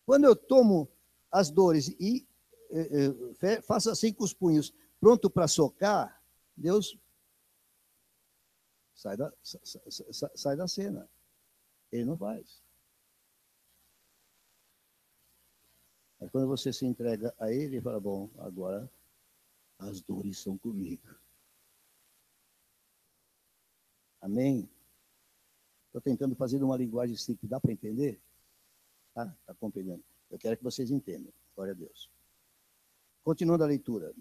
Quando eu tomo as dores e faço assim com os punhos, pronto para socar, Deus sai da cena. Ele não faz. Mas quando você se entrega a ele, ele fala, bom, agora as dores são comigo. Amém? Estou tentando fazer uma linguagem simples. Dá para entender? Tá? Está compreendendo? Eu quero que vocês entendam. Glória a Deus. Continuando a leitura.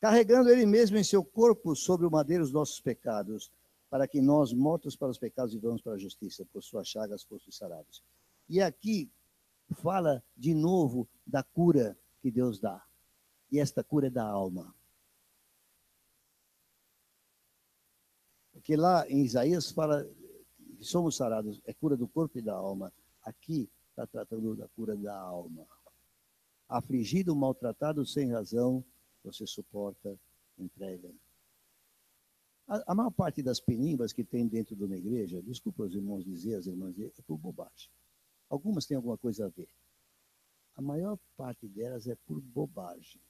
Carregando ele mesmo em seu corpo sobre o madeiro os nossos pecados, para que nós, mortos para os pecados, vivamos para a justiça, por suas chagas fostes sarados. E aqui fala de novo da cura que Deus dá. E esta cura é da alma. Porque lá em Isaías fala que somos sarados, é cura do corpo e da alma. Aqui está tratando da cura da alma. Afligido, maltratado, sem razão, você suporta, entrega. A maior parte das penimbas que tem dentro de uma igreja, desculpa os irmãos dizer, as irmãs dizer, é por bobagem. Algumas têm alguma coisa a ver. A maior parte delas é por bobagem.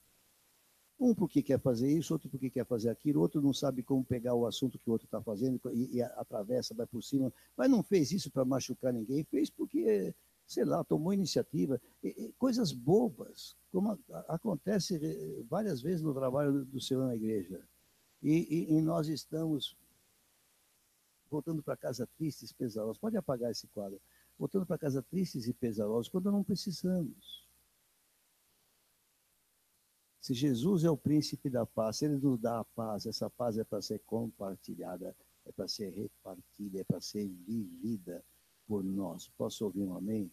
Um porque quer fazer isso, outro porque quer fazer aquilo, outro não sabe como pegar o assunto que o outro está fazendo e atravessa, vai por cima. Mas não fez isso para machucar ninguém, fez porque, sei lá, tomou iniciativa. Coisas bobas, como acontece várias vezes no trabalho do Senhor na igreja. E nós estamos voltando para casa tristes e pesarosos. Pode apagar esse quadro. Voltando para casa tristes e pesarosos quando não precisamos. Se Jesus é o príncipe da paz, se ele nos dá a paz, essa paz é para ser compartilhada, é para ser repartida, é para ser vivida por nós. Posso ouvir um amém?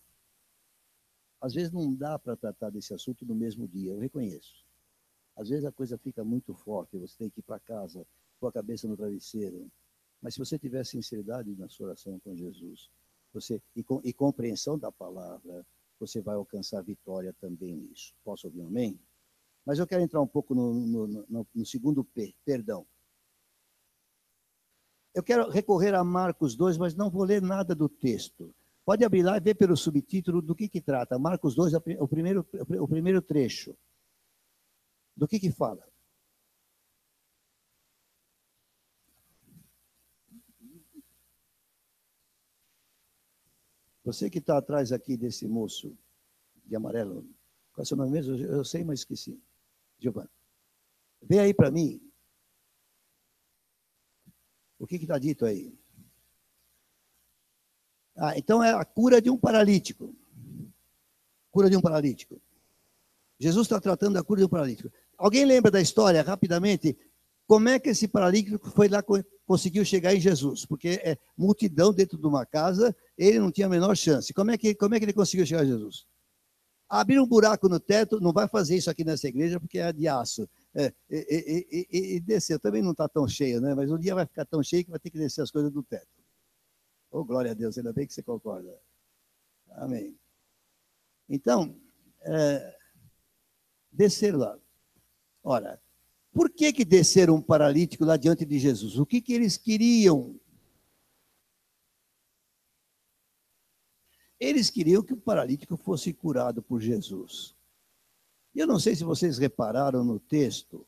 Às vezes não dá para tratar desse assunto no mesmo dia, eu reconheço. Às vezes a coisa fica muito forte, você tem que ir para casa com a cabeça no travesseiro. Mas se você tiver sinceridade na sua oração com Jesus, e compreensão da palavra, você vai alcançar vitória também nisso. Posso ouvir um amém? Mas eu quero entrar um pouco no segundo P, perdão. Eu quero recorrer a Marcos 2, mas não vou ler nada do texto. Pode abrir lá e ver pelo subtítulo do que trata. Marcos 2, o primeiro trecho. Do que fala? Você que está atrás aqui desse moço de amarelo, qual é o seu nome mesmo? Eu sei, mas esqueci. Giovanni. Vê aí para mim. O que está dito aí? Então é a cura de um paralítico. Cura de um paralítico. Jesus está tratando da cura de um paralítico. Alguém lembra da história, rapidamente? Como é que esse paralítico foi lá, conseguiu chegar em Jesus? Porque é multidão dentro de uma casa, ele não tinha a menor chance. Como é que ele conseguiu chegar a Jesus? Abrir um buraco no teto, não vai fazer isso aqui nessa igreja, porque é de aço. E desceu, também não está tão cheio, né? Mas um dia vai ficar tão cheio que vai ter que descer as coisas do teto. Oh, glória a Deus, ainda bem que você concorda. Amém. Então, descer lá. Ora, por que desceram um paralítico lá diante de Jesus? O que eles queriam? Eles queriam que o paralítico fosse curado por Jesus. E eu não sei se vocês repararam no texto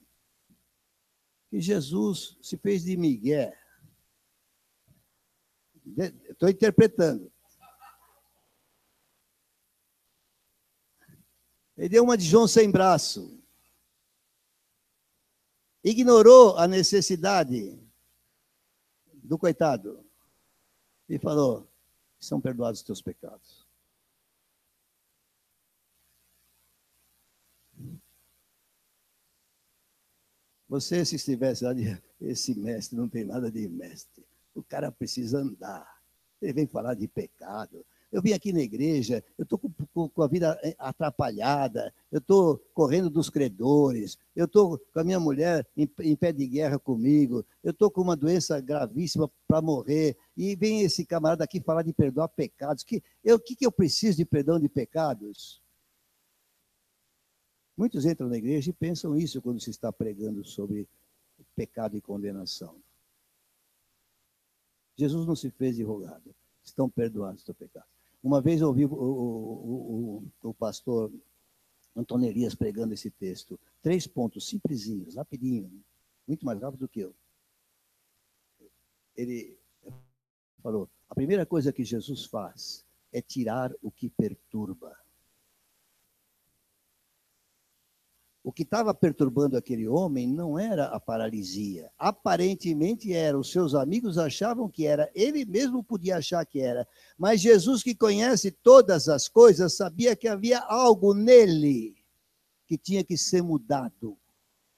que Jesus se fez de migué. Estou interpretando. Ele deu uma de João sem braço. Ignorou a necessidade do coitado. E falou, são perdoados os teus pecados. Você, se estivesse lá, esse mestre não tem nada de mestre. O cara precisa andar. Ele vem falar de pecado. Eu vim aqui na igreja, eu estou com a vida atrapalhada, eu estou correndo dos credores, eu estou com a minha mulher em pé de guerra comigo, eu estou com uma doença gravíssima para morrer, e vem esse camarada aqui falar de perdoar pecados. O que eu preciso de perdão de pecados? Muitos entram na igreja e pensam isso quando se está pregando sobre pecado e condenação. Jesus não se fez de rogado. Estão perdoados os teus pecados. Uma vez eu ouvi o pastor Antônio Elias pregando esse texto. 3 pontos, simplesinhos, rapidinho. Muito mais rápido do que eu. ele falou, a primeira coisa que Jesus faz é tirar o que perturba. O que estava perturbando aquele homem não era a paralisia. Aparentemente era. Os seus amigos achavam que era. Ele mesmo podia achar que era. Mas Jesus, que conhece todas as coisas, sabia que havia algo nele que tinha que ser mudado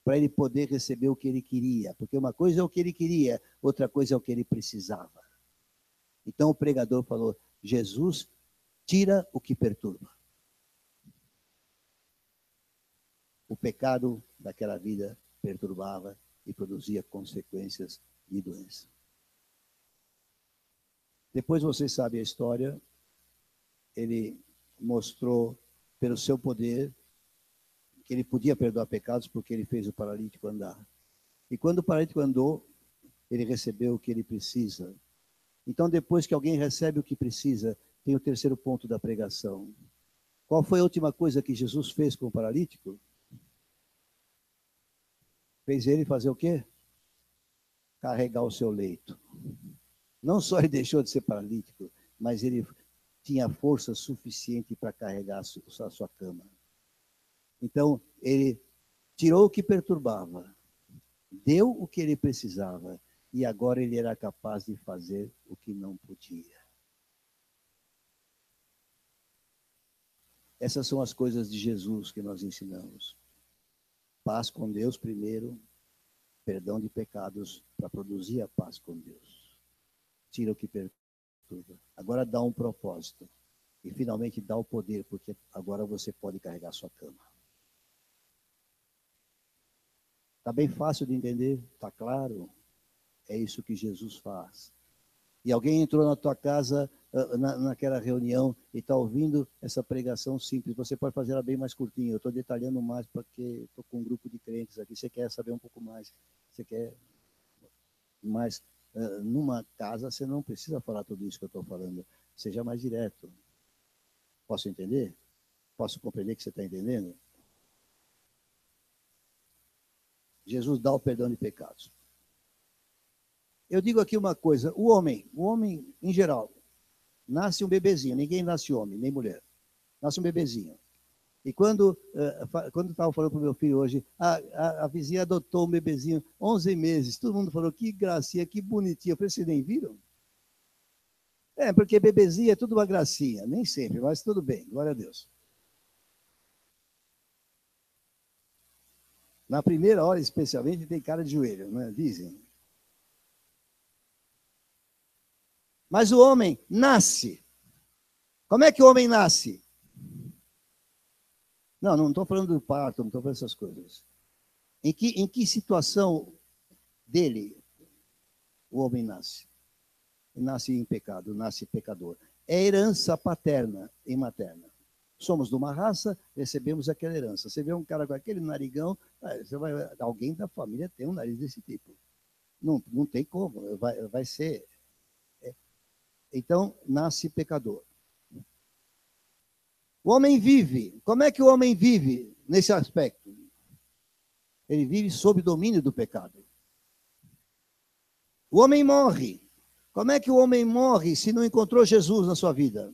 para ele poder receber o que ele queria. Porque uma coisa é o que ele queria, outra coisa é o que ele precisava. Então o pregador falou, Jesus, tira o que perturba. O pecado daquela vida perturbava e produzia consequências de doença. Depois vocês sabem a história, ele mostrou pelo seu poder que ele podia perdoar pecados porque ele fez o paralítico andar. E quando o paralítico andou, ele recebeu o que ele precisa. Então, depois que alguém recebe o que precisa, tem o terceiro ponto da pregação. Qual foi a última coisa que Jesus fez com o paralítico? Fez ele fazer o quê? Carregar o seu leito. Não só ele deixou de ser paralítico, mas ele tinha força suficiente para carregar a sua cama. Então, ele tirou o que perturbava, deu o que ele precisava, e agora ele era capaz de fazer o que não podia. Essas são as coisas de Jesus que nós ensinamos. Paz com Deus primeiro, perdão de pecados para produzir a paz com Deus. Tira o que perturba. Agora dá um propósito. E finalmente dá o poder, porque agora você pode carregar sua cama. Está bem fácil de entender? Está claro? É isso que Jesus faz. E alguém entrou na tua casa naquela reunião e está ouvindo essa pregação simples. Você pode fazer ela bem mais curtinha. Eu estou detalhando mais porque estou com um grupo de crentes aqui. Você quer saber um pouco mais? Você quer mais? Numa casa você não precisa falar tudo isso que eu estou falando. Seja mais direto. Posso entender? Posso compreender que você está entendendo? Jesus dá o perdão de pecados. Eu digo aqui uma coisa, o homem em geral, nasce um bebezinho, ninguém nasce homem, nem mulher. Nasce um bebezinho. E quando estava falando para o meu filho hoje, a vizinha adotou um bebezinho, 11 meses, todo mundo falou, que gracinha, que bonitinho. Eu falei, vocês nem viram? Porque bebezinho é tudo uma gracinha, nem sempre, mas tudo bem, glória a Deus. Na primeira hora, especialmente, tem cara de joelho, né? Dizem. Mas o homem nasce. Como é que o homem nasce? Não estou falando do parto, não estou falando dessas coisas. Em que situação dele o homem nasce? Nasce em pecado, nasce pecador. É herança paterna e materna. Somos de uma raça, recebemos aquela herança. Você vê um cara com aquele narigão, alguém da família tem um nariz desse tipo. Não tem como, vai ser. Então, nasce pecador. O homem vive. Como é que o homem vive nesse aspecto? Ele vive sob domínio do pecado. O homem morre. Como é que o homem morre se não encontrou Jesus na sua vida?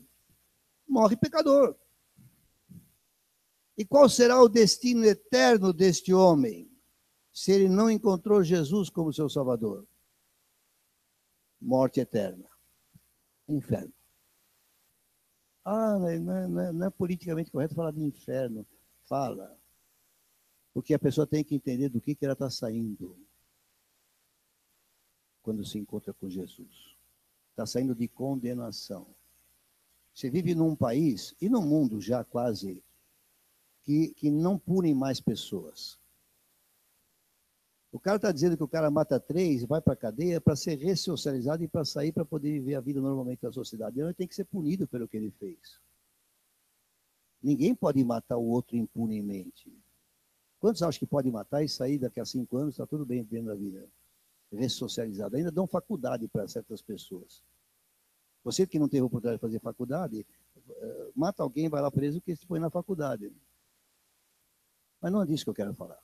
Morre pecador. E qual será o destino eterno deste homem, se ele não encontrou Jesus como seu Salvador? Morte eterna. Inferno. Não é politicamente correto falar de inferno. Fala. Porque a pessoa tem que entender do que ela está saindo quando se encontra com Jesus. Está saindo de condenação. Você vive num país, e num mundo já quase, que não punem mais pessoas. O cara está dizendo que o cara mata 3, vai para a cadeia para ser ressocializado e para sair para poder viver a vida normalmente na sociedade. Ele tem que ser punido pelo que ele fez. Ninguém pode matar o outro impunemente. Quantos acham que pode matar e sair daqui a 5 anos, está tudo bem vivendo a vida? Ressocializado. Ainda dão faculdade para certas pessoas. Você que não teve oportunidade de fazer faculdade, mata alguém, vai lá preso, que se põe na faculdade. Mas não é disso que eu quero falar.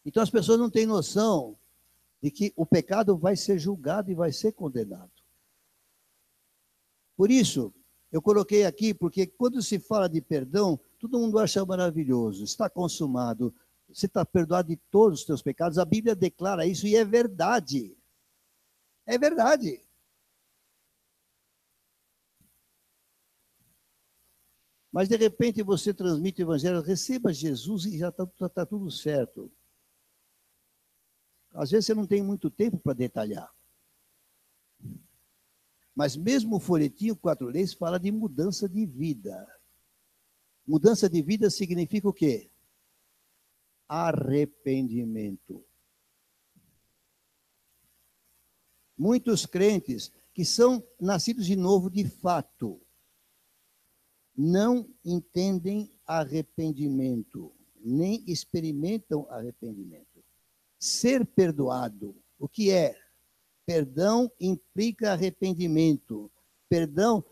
Então as pessoas não têm noção de que o pecado vai ser julgado e vai ser condenado. Por isso, eu coloquei aqui, porque quando se fala de perdão, todo mundo acha maravilhoso, está consumado, você está perdoado de todos os seus pecados, a Bíblia declara isso e é verdade. É verdade. Mas de repente você transmite o evangelho, receba Jesus e já está tudo certo. Às vezes você não tem muito tempo para detalhar. Mas mesmo o folhetinho 4 leis fala de mudança de vida. Mudança de vida significa o quê? Arrependimento. Muitos crentes que são nascidos de novo de fato, não entendem arrependimento, nem experimentam arrependimento. Ser perdoado, o que é? Perdão implica arrependimento. Perdão,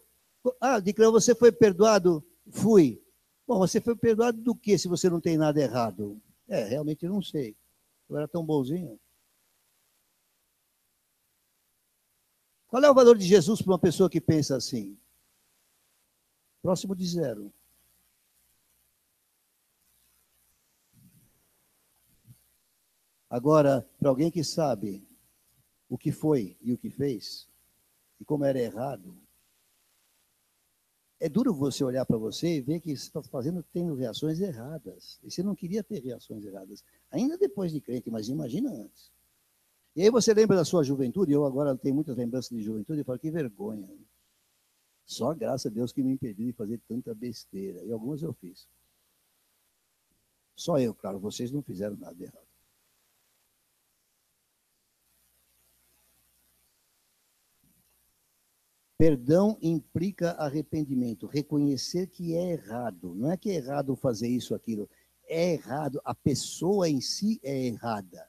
Diclão, você foi perdoado? Fui. Bom, você foi perdoado do que se você não tem nada errado? Realmente eu não sei. Eu era tão bonzinho. Qual é o valor de Jesus para uma pessoa que pensa assim? Próximo de zero. Agora, para alguém que sabe o que foi e o que fez, e como era errado, é duro você olhar para você e ver que você está tendo reações erradas. E você não queria ter reações erradas. Ainda depois de crente, mas imagina antes. E aí você lembra da sua juventude, eu agora tenho muitas lembranças de juventude, e falo, que vergonha. Só graças a Deus que me impediu de fazer tanta besteira. E algumas eu fiz. Só eu, claro, vocês não fizeram nada errado. Perdão implica arrependimento, reconhecer que é errado. Não é que é errado fazer isso, aquilo. É errado, a pessoa em si é errada.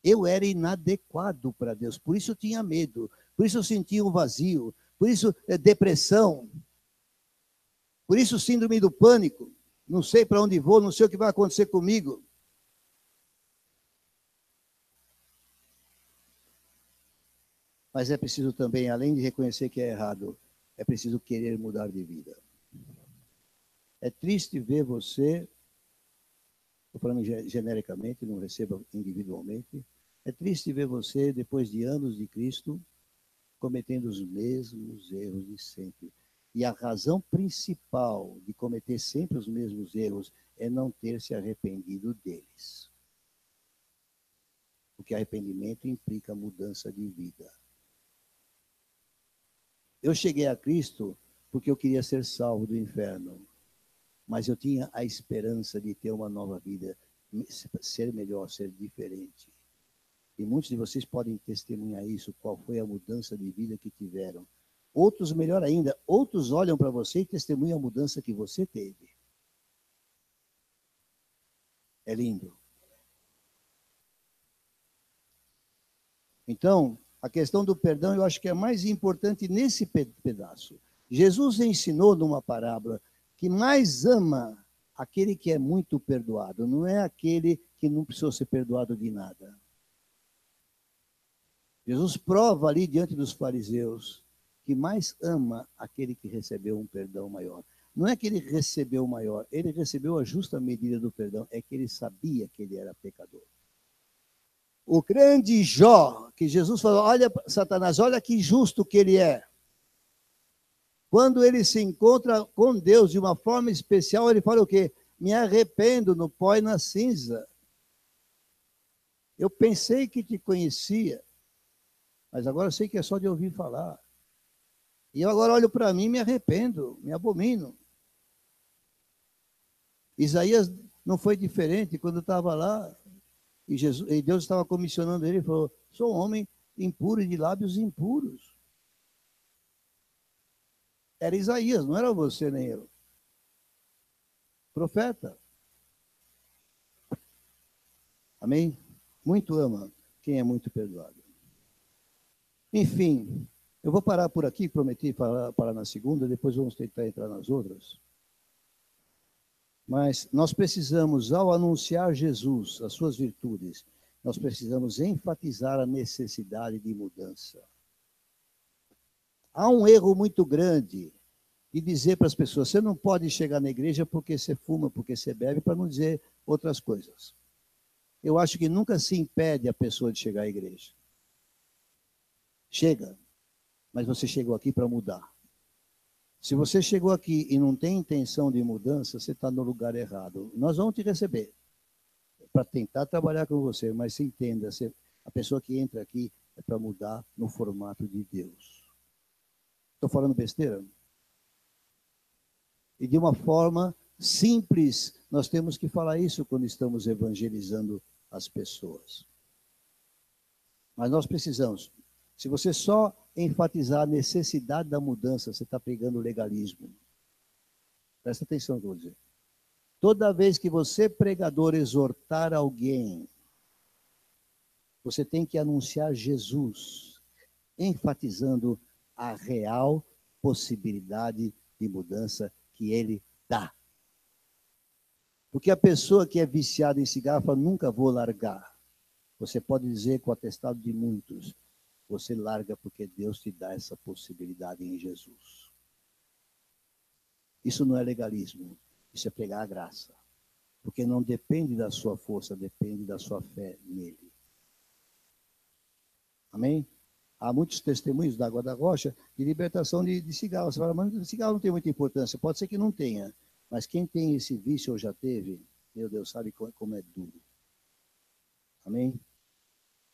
Eu era inadequado para Deus, por isso eu tinha medo, por isso eu sentia um vazio, por isso depressão, por isso síndrome do pânico. Não sei para onde vou, não sei o que vai acontecer comigo. Mas é preciso também, além de reconhecer que é errado, é preciso querer mudar de vida. É triste ver você, estou falando genericamente, não receba individualmente, é triste ver você, depois de anos de Cristo, cometendo os mesmos erros de sempre. E a razão principal de cometer sempre os mesmos erros é não ter se arrependido deles. Porque arrependimento implica mudança de vida. Eu cheguei a Cristo porque eu queria ser salvo do inferno, mas eu tinha a esperança de ter uma nova vida, ser melhor, ser diferente. E muitos de vocês podem testemunhar isso, qual foi a mudança de vida que tiveram. Outros, melhor ainda, outros olham para você e testemunham a mudança que você teve. É lindo. Então, a questão do perdão eu acho que é mais importante nesse pedaço. Jesus ensinou numa parábola que mais ama aquele que é muito perdoado, não é aquele que não precisou ser perdoado de nada. Jesus prova ali diante dos fariseus que mais ama aquele que recebeu um perdão maior. Não é que ele recebeu maior, ele recebeu a justa medida do perdão, é que ele sabia que ele era pecador. O grande Jó, que Jesus falou, olha, Satanás, olha que justo que ele é. Quando ele se encontra com Deus de uma forma especial, ele fala o quê? Me arrependo no pó e na cinza. Eu pensei que te conhecia, mas agora eu sei que é só de ouvir falar. E eu agora olho para mim e me arrependo, me abomino. Isaías não foi diferente quando estava lá, e Deus estava comissionando ele, falou, sou um homem impuro e de lábios impuros. Era Isaías, não era você nem eu. Profeta. Amém? Muito ama quem é muito perdoado. Enfim, eu vou parar por aqui, prometi parar na segunda, depois vamos tentar entrar nas outras. Mas nós precisamos, ao anunciar Jesus, as suas virtudes, nós precisamos enfatizar a necessidade de mudança. Há um erro muito grande de dizer para as pessoas, você não pode chegar na igreja porque você fuma, porque você bebe, para não dizer outras coisas. Eu acho que nunca se impede a pessoa de chegar à igreja. Chega, mas você chegou aqui para mudar. Se você chegou aqui e não tem intenção de mudança, você está no lugar errado. Nós vamos te receber para tentar trabalhar com você, mas se entenda, a pessoa que entra aqui é para mudar no formato de Deus. Estou falando besteira? E de uma forma simples, nós temos que falar isso quando estamos evangelizando as pessoas. Mas nós precisamos. Se você só enfatizar a necessidade da mudança, você está pregando legalismo. Presta atenção no que eu vou dizer. Toda vez que você, pregador, exortar alguém, você tem que anunciar Jesus, enfatizando a real possibilidade de mudança que ele dá. Porque a pessoa que é viciada em cigarro fala, nunca vou largar. Você pode dizer com o atestado de muitos, você larga porque Deus te dá essa possibilidade em Jesus. Isso não é legalismo, isso é pregar a graça. Porque não depende da sua força, depende da sua fé nele. Amém? Há muitos testemunhos da Água da Rocha de libertação de cigarro. Você fala, mas cigarro não tem muita importância. Pode ser que não tenha. Mas quem tem esse vício ou já teve, meu Deus, sabe como é duro. Amém?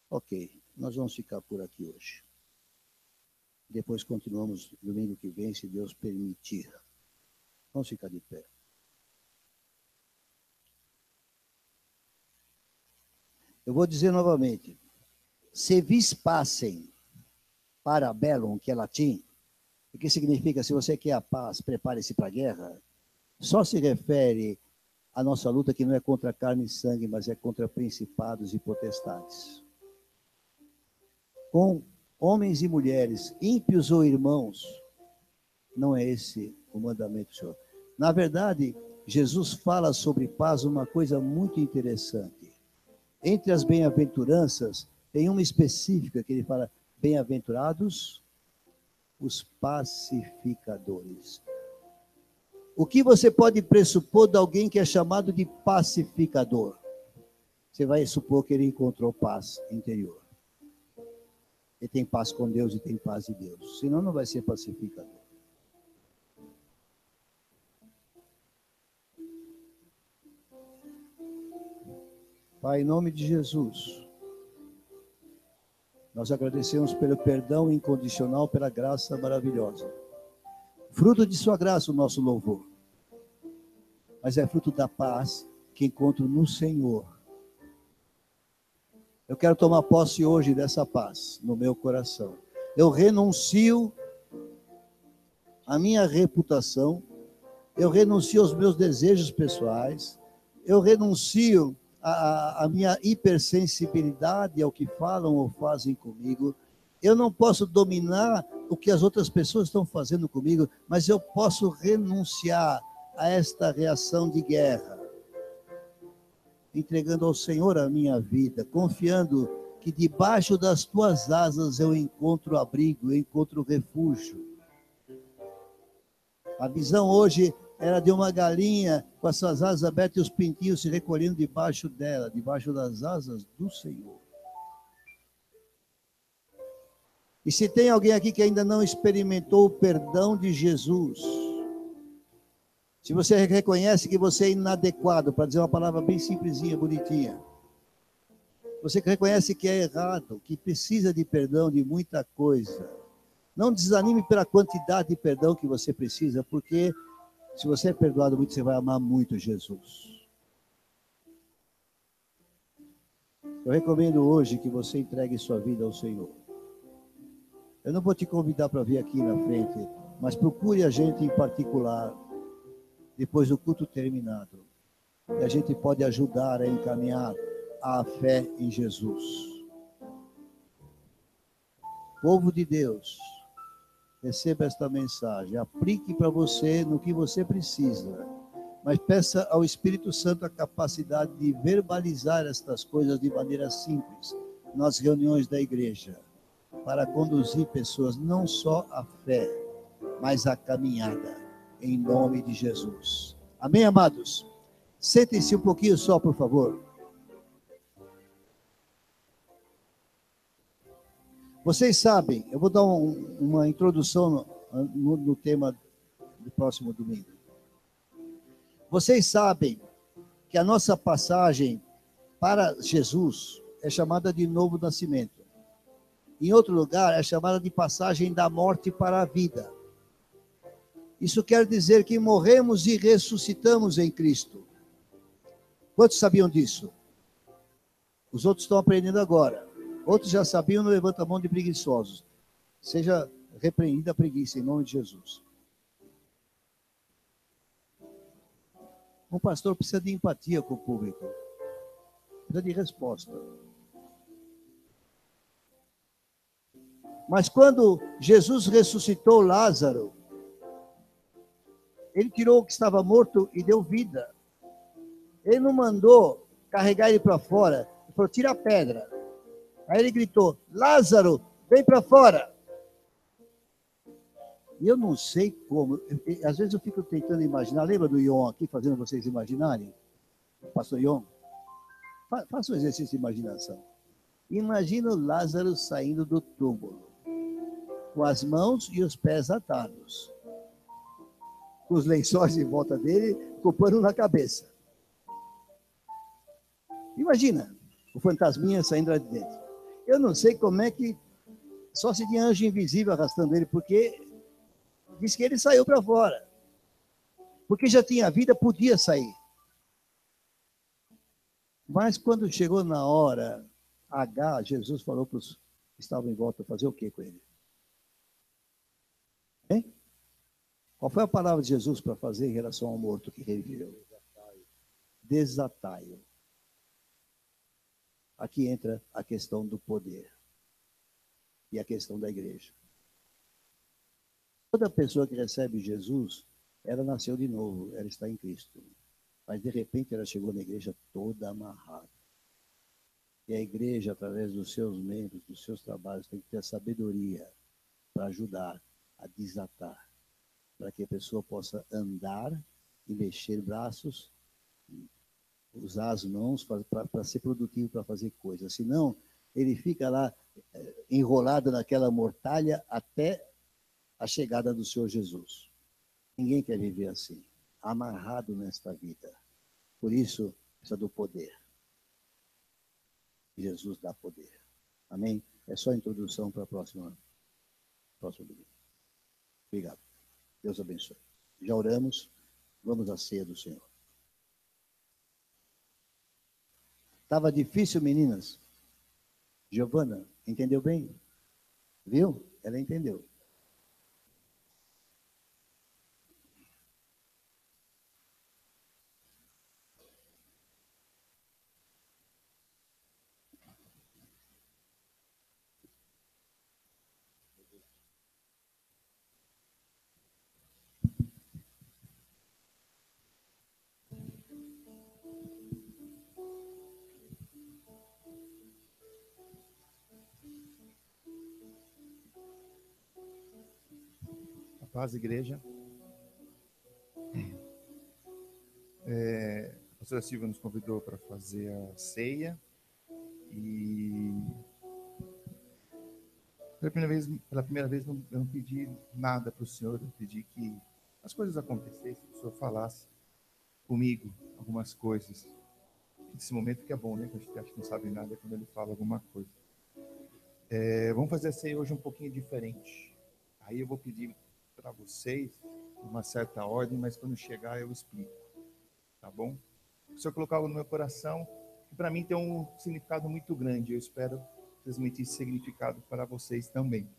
Ok, nós vamos ficar por aqui hoje. Depois continuamos domingo que vem, se Deus permitir. Vamos ficar de pé. Eu vou dizer novamente. Se vis pacem para bellum, que é latim, o que significa, se você quer a paz, prepare-se para a guerra, só se refere à nossa luta que não é contra carne e sangue, mas é contra principados e potestades. Com homens e mulheres, ímpios ou irmãos, não é esse o mandamento do Senhor. Na verdade, Jesus fala sobre paz uma coisa muito interessante. Entre as bem-aventuranças, tem uma específica que ele fala, bem-aventurados os pacificadores. O que você pode pressupor de alguém que é chamado de pacificador? Você vai supor que ele encontrou paz interior. Ele tem paz com Deus e tem paz de Deus. Senão não vai ser pacificador. Pai, em nome de Jesus, nós agradecemos pelo perdão incondicional, pela graça maravilhosa. Fruto de sua graça o nosso louvor. Mas é fruto da paz que encontro no Senhor. Eu quero tomar posse hoje dessa paz no meu coração. Eu renuncio à minha reputação, eu renuncio aos meus desejos pessoais, eu renuncio à minha hipersensibilidade ao que falam ou fazem comigo. Eu não posso dominar o que as outras pessoas estão fazendo comigo, mas eu posso renunciar a esta reação de guerra, entregando ao Senhor a minha vida, confiando que debaixo das tuas asas eu encontro abrigo, eu encontro refúgio. A visão hoje era de uma galinha com as suas asas abertas e os pintinhos se recolhendo debaixo dela, debaixo das asas do Senhor. E se tem alguém aqui que ainda não experimentou o perdão de Jesus, se você reconhece que você é inadequado, para dizer uma palavra bem simplesinha, bonitinha, você reconhece que é errado, que precisa de perdão de muita coisa, não desanime pela quantidade de perdão que você precisa, porque se você é perdoado muito, você vai amar muito Jesus. Eu recomendo hoje que você entregue sua vida ao Senhor. Eu não vou te convidar para vir aqui na frente, mas procure a gente em particular, depois do culto terminado. E a gente pode ajudar a encaminhar a fé em Jesus. Povo de Deus, receba esta mensagem, aplique para você no que você precisa, mas peça ao Espírito Santo a capacidade de verbalizar estas coisas de maneira simples nas reuniões da igreja, para conduzir pessoas não só à fé, mas à caminhada, em nome de Jesus. Amém, amados? Sentem-se um pouquinho só, por favor. Vocês sabem, eu vou dar uma introdução no tema do próximo domingo. Vocês sabem que a nossa passagem para Jesus é chamada de novo nascimento. Em outro lugar, é chamada de passagem da morte para a vida. Isso quer dizer que morremos e ressuscitamos em Cristo. Quantos sabiam disso? Os outros estão aprendendo agora. Outros já sabiam, não levanta a mão de preguiçosos. Seja repreendida a preguiça, em nome de Jesus. Um pastor precisa de empatia com o público. Precisa de resposta. Mas quando Jesus ressuscitou Lázaro, ele tirou o que estava morto e deu vida. Ele não mandou carregar ele para fora. Ele falou, tira a pedra. Aí ele gritou, Lázaro, vem para fora. E eu não sei como. Às vezes eu fico tentando imaginar. Lembra do Ion aqui, fazendo vocês imaginarem? Pastor Ion? Faça um exercício de imaginação. Imagina o Lázaro saindo do túmulo, com as mãos e os pés atados, com os lençóis em volta dele, com o pano na cabeça. Imagina o fantasminha saindo lá de dentro. Eu não sei como é que, só se tinha anjo invisível arrastando ele, porque diz que ele saiu para fora. Porque já tinha vida, podia sair. Mas quando chegou na hora H, Jesus falou para os que estavam em volta fazer o que com ele? Hein? Qual foi a palavra de Jesus para fazer em relação ao morto que reviveu? Desatai-o. Aqui entra a questão do poder e a questão da igreja. Toda pessoa que recebe Jesus, ela nasceu de novo, ela está em Cristo. Mas de repente ela chegou na igreja toda amarrada. E a igreja, através dos seus membros, dos seus trabalhos, tem que ter a sabedoria para ajudar a desatar, para que a pessoa possa andar e mexer braços, usar as mãos para ser produtivo, para fazer coisas. Senão, ele fica lá enrolado naquela mortalha até a chegada do Senhor Jesus. Ninguém quer viver assim, amarrado nesta vida. Por isso, precisa do poder. Jesus dá poder. Amém? É só a introdução para a próximo domingo. Obrigado. Deus abençoe. Já oramos. Vamos à ceia do Senhor. Estava difícil, meninas? Giovana, entendeu bem? Viu? Ela entendeu. A paz, igreja. A pastora Silvia nos convidou para fazer a ceia e pela primeira vez eu não pedi nada para o Senhor, eu pedi que as coisas acontecessem, que o Senhor falasse comigo algumas coisas. Nesse momento que é bom, né? Que a gente acha que não sabe nada quando ele fala alguma coisa. Vamos fazer a ceia hoje um pouquinho diferente. Aí eu vou pedir para vocês uma certa ordem, mas quando chegar eu explico. Tá bom? O Senhor colocou algo no meu coração que para mim tem um significado muito grande. Eu espero transmitir esse significado para vocês também.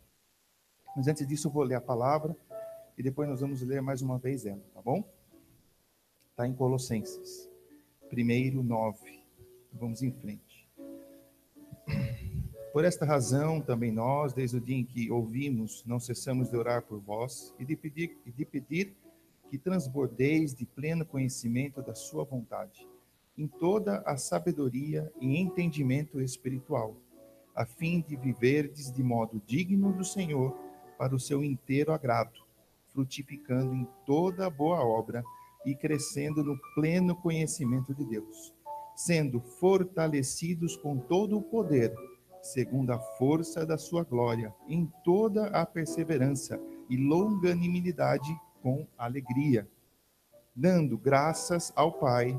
Mas antes disso eu vou ler a palavra e depois nós vamos ler mais uma vez ela, tá bom? Está em Colossenses 1:9. Vamos em frente. Por esta razão, também nós, desde o dia em que ouvimos, não cessamos de orar por vós e de pedir que transbordeis de pleno conhecimento da sua vontade, em toda a sabedoria e entendimento espiritual, a fim de viverdes de modo digno do Senhor, para o seu inteiro agrado, frutificando em toda boa obra e crescendo no pleno conhecimento de Deus, sendo fortalecidos com todo o poder, segundo a força da sua glória, em toda a perseverança e longanimidade com alegria, dando graças ao Pai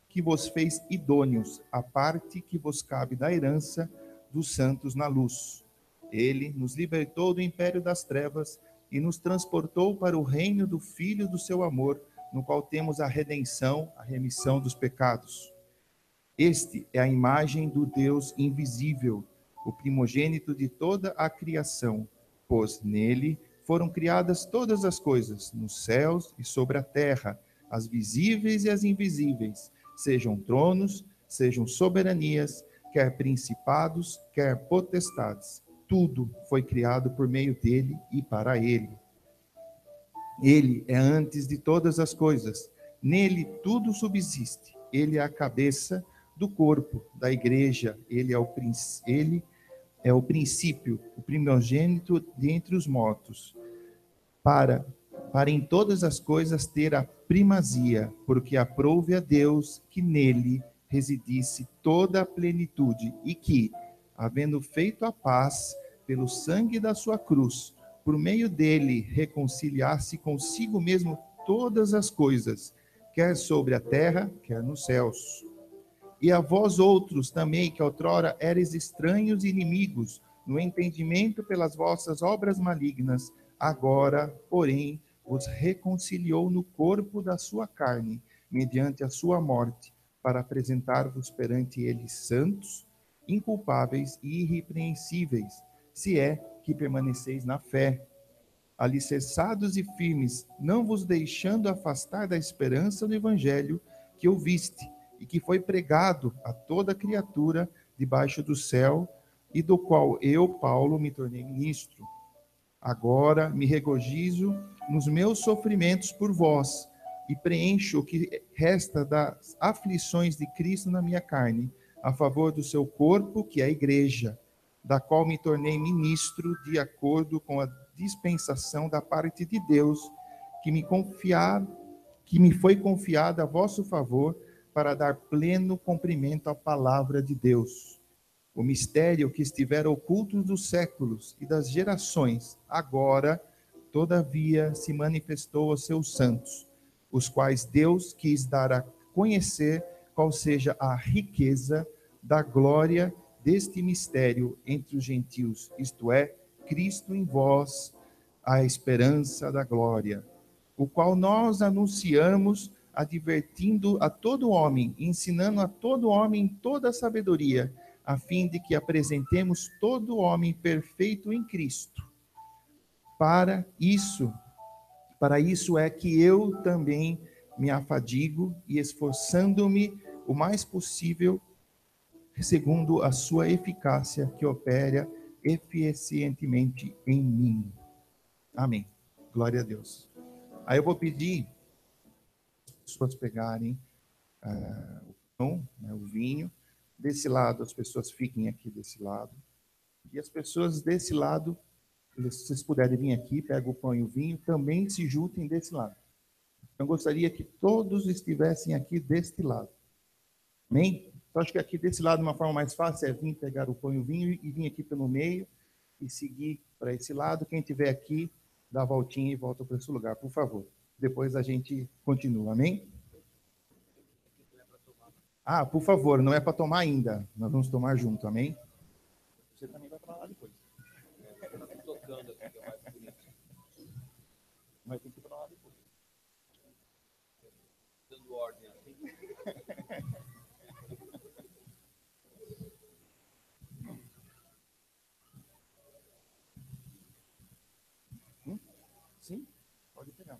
que vos fez idôneos à parte que vos cabe da herança dos santos na luz. Ele nos libertou do império das trevas e nos transportou para o reino do Filho do seu amor, no qual temos a redenção, a remissão dos pecados. Este é a imagem do Deus invisível, o primogênito de toda a criação, pois nele foram criadas todas as coisas, nos céus e sobre a terra, as visíveis e as invisíveis, sejam tronos, sejam soberanias, quer principados, quer potestades. Tudo foi criado por meio dele e para ele. Ele é antes de todas as coisas. Nele tudo subsiste. Ele é a cabeça do corpo, da igreja. Ele é o princípio, o primogênito dentre os mortos, para em todas as coisas ter a primazia, porque aprouve a Deus que nele residisse toda a plenitude e que, havendo feito a paz pelo sangue da sua cruz, por meio dele reconciliasse consigo mesmo todas as coisas, quer sobre a terra, quer nos céus. E a vós outros também, que outrora eres estranhos e inimigos, no entendimento pelas vossas obras malignas, agora, porém, vos reconciliou no corpo da sua carne, mediante a sua morte, para apresentar-vos perante ele santos, inculpáveis e irrepreensíveis, se é que permaneceis na fé, alicerçados e firmes, não vos deixando afastar da esperança do evangelho que ouviste, e que foi pregado a toda criatura debaixo do céu, e do qual eu, Paulo, me tornei ministro. Agora me regozijo nos meus sofrimentos por vós, e preencho o que resta das aflições de Cristo na minha carne, a favor do seu corpo, que é a igreja, da qual me tornei ministro de acordo com a dispensação da parte de Deus, que me foi confiada a vosso favor, para dar pleno cumprimento à palavra de Deus. O mistério que estivera oculto dos séculos e das gerações, agora, todavia, se manifestou aos seus santos, os quais Deus quis dar a conhecer qual seja a riqueza da glória deste mistério entre os gentios, isto é, Cristo em vós, a esperança da glória, o qual nós anunciamos, advertindo a todo homem, ensinando a todo homem toda a sabedoria, a fim de que apresentemos todo homem perfeito em Cristo. Para isso é que eu também me afadigo e esforçando-me o mais possível, segundo a sua eficácia que opera eficientemente em mim. Amém. Glória a Deus. Aí eu vou pedir as pessoas pegarem o pão, né, o vinho. Desse lado, as pessoas fiquem aqui desse lado. E as pessoas desse lado, se vocês puderem vir aqui, pega o pão e o vinho, também se juntem desse lado. Eu gostaria que todos estivessem aqui deste lado. Amém? Então, acho que aqui desse lado, uma forma mais fácil é vir pegar o pão e o vinho e vir aqui pelo meio e seguir para esse lado. Quem estiver aqui, dá a voltinha e volta para esse lugar, por favor. Depois a gente continua, amém? Ah, por favor, não é para tomar ainda. Nós vamos tomar junto, amém? Você também vai para lá depois. Tocando aqui, que é mais bonito. Mas tem que ir para lá depois. Dando ordem assim. Sim, pode pegar.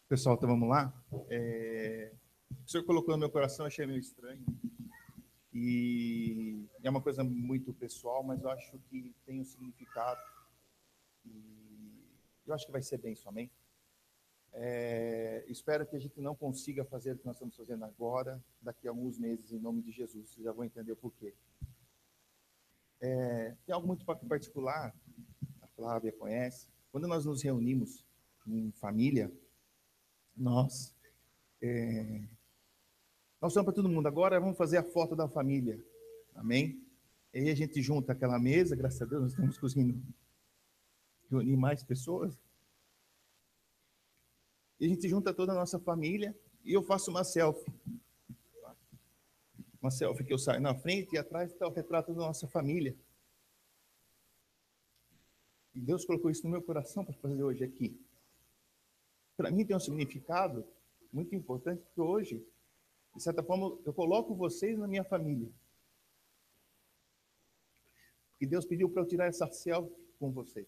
Pessoal, então vamos lá? O senhor colocou no meu coração, achei meio estranho. E é uma coisa muito pessoal, mas eu acho que tem um significado. E eu acho que vai ser bênção, amém? Espero que a gente não consiga fazer o que nós estamos fazendo agora, daqui a alguns meses, em nome de Jesus. Vocês já vão entender o porquê. Tem algo muito particular, a Flávia conhece. Quando nós nos reunimos em família, nós falamos para todo mundo, agora vamos fazer a foto da família, amém? E aí a gente junta aquela mesa, graças a Deus nós estamos conseguindo reunir mais pessoas, e a gente junta toda a nossa família, e eu faço uma selfie que eu saio na frente, e atrás está o retrato da nossa família. E Deus colocou isso no meu coração para fazer hoje aqui. Para mim tem um significado muito importante, porque hoje, de certa forma, eu coloco vocês na minha família. E Deus pediu para eu tirar essa selfie com vocês.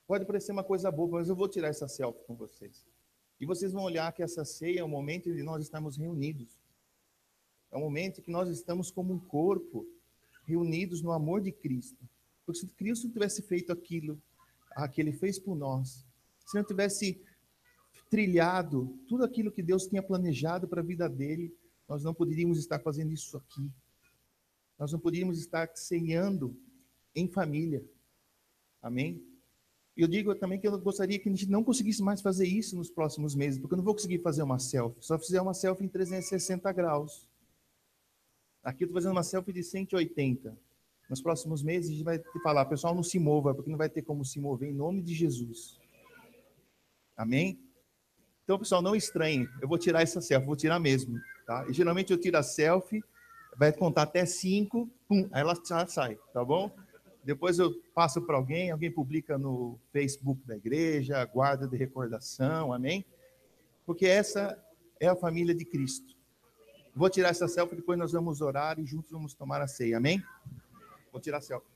Pode parecer uma coisa boba, mas eu vou tirar essa selfie com vocês. E vocês vão olhar que essa ceia é o momento de nós estarmos reunidos. É o momento que nós estamos como um corpo, reunidos no amor de Cristo. Porque se Cristo tivesse feito aquilo que Ele fez por nós, se não tivesse trilhado tudo aquilo que Deus tinha planejado para a vida dele, nós não poderíamos estar fazendo isso aqui. Nós não poderíamos estar ceando em família. Amém? E eu digo também que eu gostaria que a gente não conseguisse mais fazer isso nos próximos meses, porque eu não vou conseguir fazer uma selfie. Só fizer uma selfie em 360 graus. Aqui eu estou fazendo uma selfie de 180. Nos próximos meses a gente vai falar, pessoal, não se mova, porque não vai ter como se mover em nome de Jesus. Amém? Então, pessoal, não estranhe. Eu vou tirar essa selfie, vou tirar mesmo. Tá? E geralmente eu tiro a selfie, vai contar até 5, pum, aí ela já sai, tá bom? Depois eu passo para alguém publica no Facebook da igreja, guarda de recordação, amém? Porque essa é a família de Cristo. Vou tirar essa selfie, depois nós vamos orar e juntos vamos tomar a ceia, amém? Vou tirar a selfie.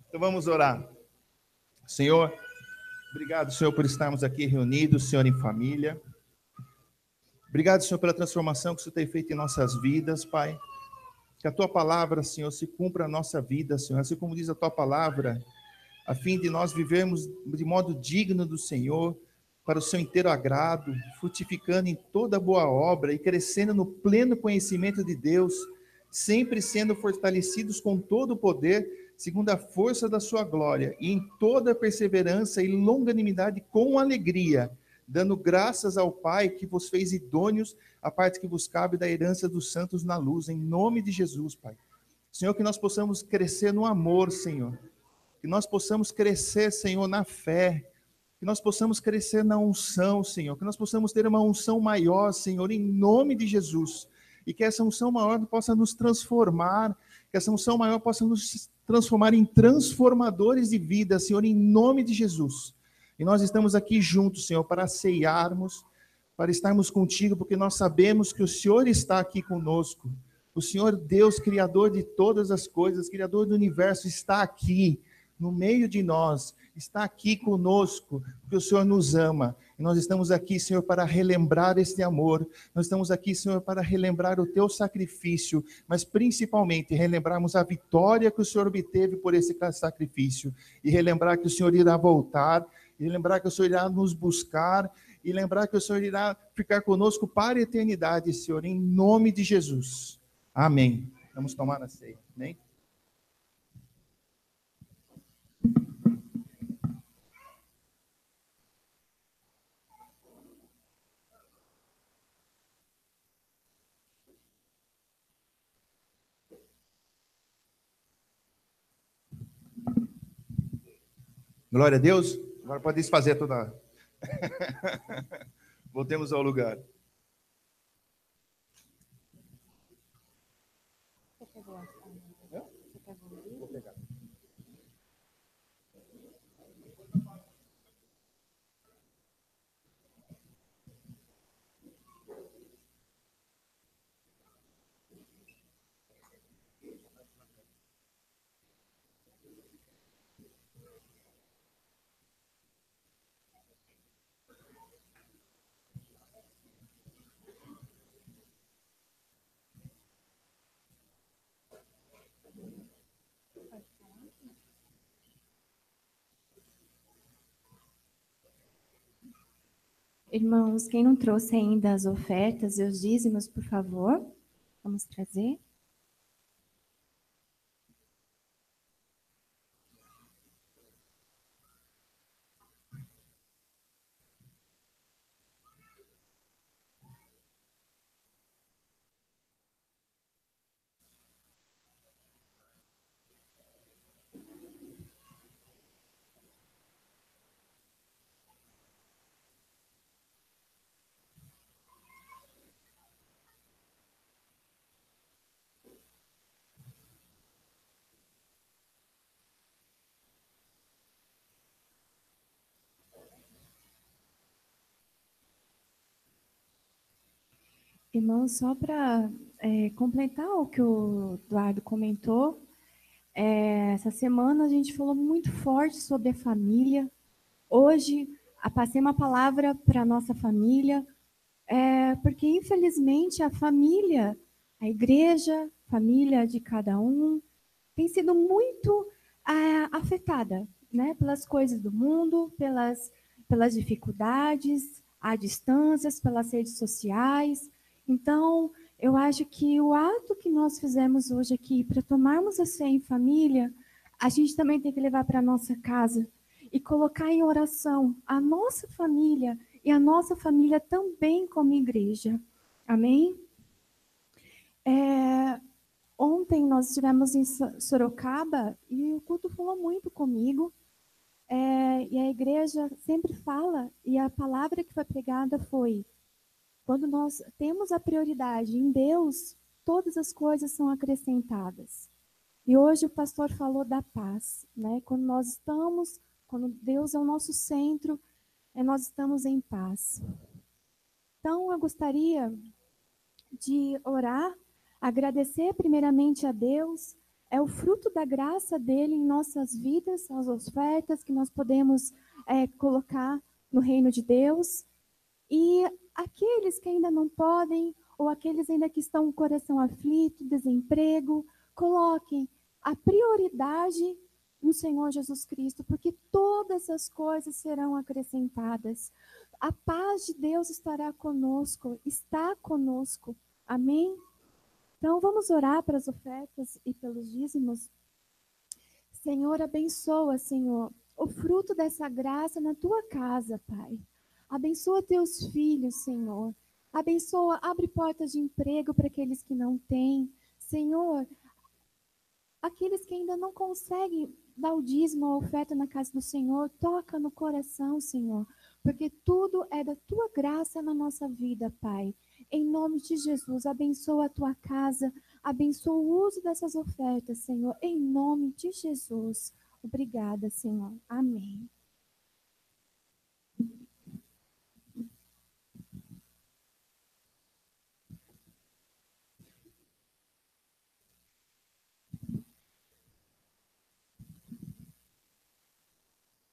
Então vamos orar. Senhor, obrigado, Senhor, por estarmos aqui reunidos, Senhor, em família. Obrigado, Senhor, pela transformação que o Senhor tem feito em nossas vidas, Pai. Que a Tua palavra, Senhor, se cumpra na nossa vida, Senhor. Assim como diz a Tua palavra, a fim de nós vivermos de modo digno do Senhor, para o Seu inteiro agrado, frutificando em toda boa obra e crescendo no pleno conhecimento de Deus, sempre sendo fortalecidos com todo o poder, segundo a força da sua glória, e em toda perseverança e longanimidade com alegria, dando graças ao Pai que vos fez idôneos a parte que vos cabe da herança dos santos na luz, em nome de Jesus, Pai. Senhor, que nós possamos crescer no amor, Senhor, que nós possamos crescer, Senhor, na fé, que nós possamos crescer na unção, Senhor, que nós possamos ter uma unção maior, Senhor, em nome de Jesus, e que essa unção maior possa nos transformar, que essa unção maior possa nos transformar em transformadores de vida, Senhor, em nome de Jesus. E nós estamos aqui juntos, Senhor, para ceiarmos, para estarmos contigo, porque nós sabemos que o Senhor está aqui conosco. O Senhor, Deus, Criador de todas as coisas, Criador do universo, está aqui, no meio de nós, está aqui conosco, porque o Senhor nos ama. E nós estamos aqui, Senhor, para relembrar este amor. Nós estamos aqui, Senhor, para relembrar o teu sacrifício, mas principalmente relembrarmos a vitória que o Senhor obteve por esse sacrifício. E relembrar que o Senhor irá voltar, e lembrar que o Senhor irá nos buscar, e lembrar que o Senhor irá ficar conosco para a eternidade, Senhor, em nome de Jesus. Amém. Vamos tomar a ceia. Amém? Glória a Deus. Agora pode desfazer toda. Voltemos ao lugar. Vou pegar. Irmãos, quem não trouxe ainda as ofertas e os dízimos, por favor, vamos trazer. Irmãos, só para completar o que o Eduardo comentou, essa semana a gente falou muito forte sobre a família. Hoje, passei uma palavra para a nossa família, porque infelizmente a família, a igreja, família de cada um, tem sido muito afetada, né, pelas coisas do mundo, pelas dificuldades, a distâncias, pelas redes sociais. Então, eu acho que o ato que nós fizemos hoje aqui para tomarmos a ceia em família, a gente também tem que levar para a nossa casa e colocar em oração a nossa família e a nossa família também como igreja. Amém? Ontem nós estivemos em Sorocaba e o culto falou muito comigo. E a igreja sempre fala, e a palavra que foi pregada foi: quando nós temos a prioridade em Deus, todas as coisas são acrescentadas. E hoje o pastor falou da paz, né? Quando Deus é o nosso centro, nós estamos em paz. Então, eu gostaria de orar, agradecer primeiramente a Deus, é o fruto da graça dele em nossas vidas, as ofertas que nós podemos colocar no reino de Deus. E aqueles que ainda não podem, ou aqueles ainda que estão com o coração aflito, desemprego, coloquem a prioridade no Senhor Jesus Cristo, porque todas as coisas serão acrescentadas. A paz de Deus estará conosco, está conosco. Amém? Então, vamos orar para as ofertas e pelos dízimos. Senhor, abençoa, Senhor, o fruto dessa graça na tua casa, Pai. Abençoa teus filhos, Senhor. Abençoa, abre portas de emprego para aqueles que não têm. Senhor, aqueles que ainda não conseguem dar o dízimo, a oferta na casa do Senhor, toca no coração, Senhor, porque tudo é da tua graça na nossa vida, Pai. Em nome de Jesus, abençoa a tua casa, abençoa o uso dessas ofertas, Senhor, em nome de Jesus. Obrigada, Senhor. Amém.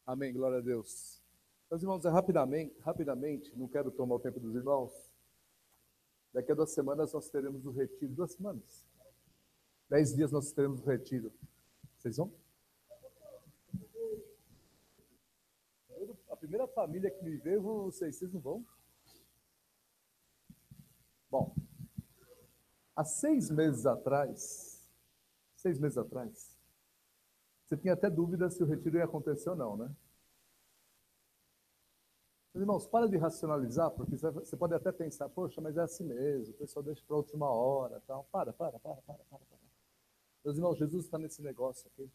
Amém, glória a Deus. Meus irmãos, rapidamente, não quero tomar o tempo dos irmãos. Daqui a 2 semanas nós teremos o retiro. 2 semanas? 10 dias nós teremos o retiro. Vocês vão? A primeira família que me veio, vocês não vão? Bom, há 6 meses atrás, você tinha até dúvida se o retiro ia acontecer ou não, né? Meus irmãos, para de racionalizar, porque você pode até pensar, poxa, mas é assim mesmo, o pessoal deixa para a última hora, tal. Para. Meus irmãos, Jesus está nesse negócio aqui.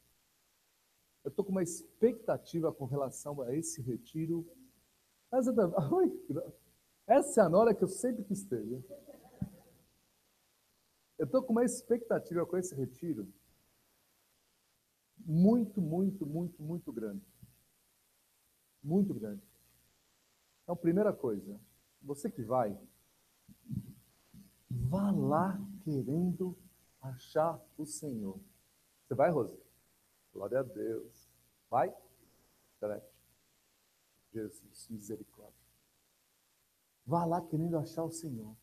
Eu estou com uma expectativa com relação a esse retiro. Essa é a Nora que eu sempre quis ter. Viu? Eu estou com uma expectativa com esse retiro muito grande. Muito grande. Então, primeira coisa, você que vai, vá lá querendo achar o Senhor. Você vai, Rose? Glória a Deus. Vai? Celeste. Jesus, misericórdia. Vá lá querendo achar o Senhor.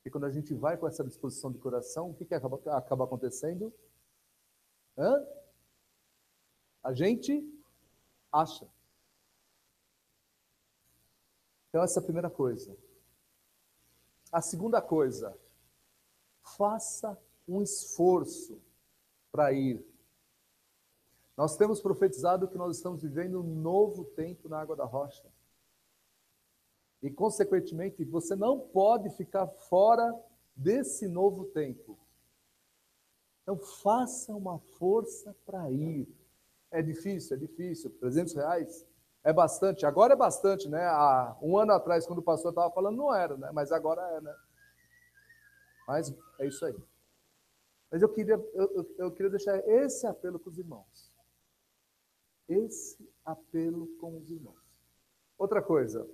E quando a gente vai com essa disposição de coração, o que acaba acontecendo? A gente acha. Então, essa é a primeira coisa. A segunda coisa, faça um esforço para ir. Nós temos profetizado que nós estamos vivendo um novo tempo na Água da Rocha. E, consequentemente, você não pode ficar fora desse novo tempo. Então, faça uma força para ir. É difícil. R$300 é bastante. Agora é bastante, né? Há 1 ano atrás, quando o pastor estava falando, não era, né? Mas agora é, né? Mas é isso aí. Mas eu queria deixar esse apelo com os irmãos. Esse apelo com os irmãos. Outra coisa,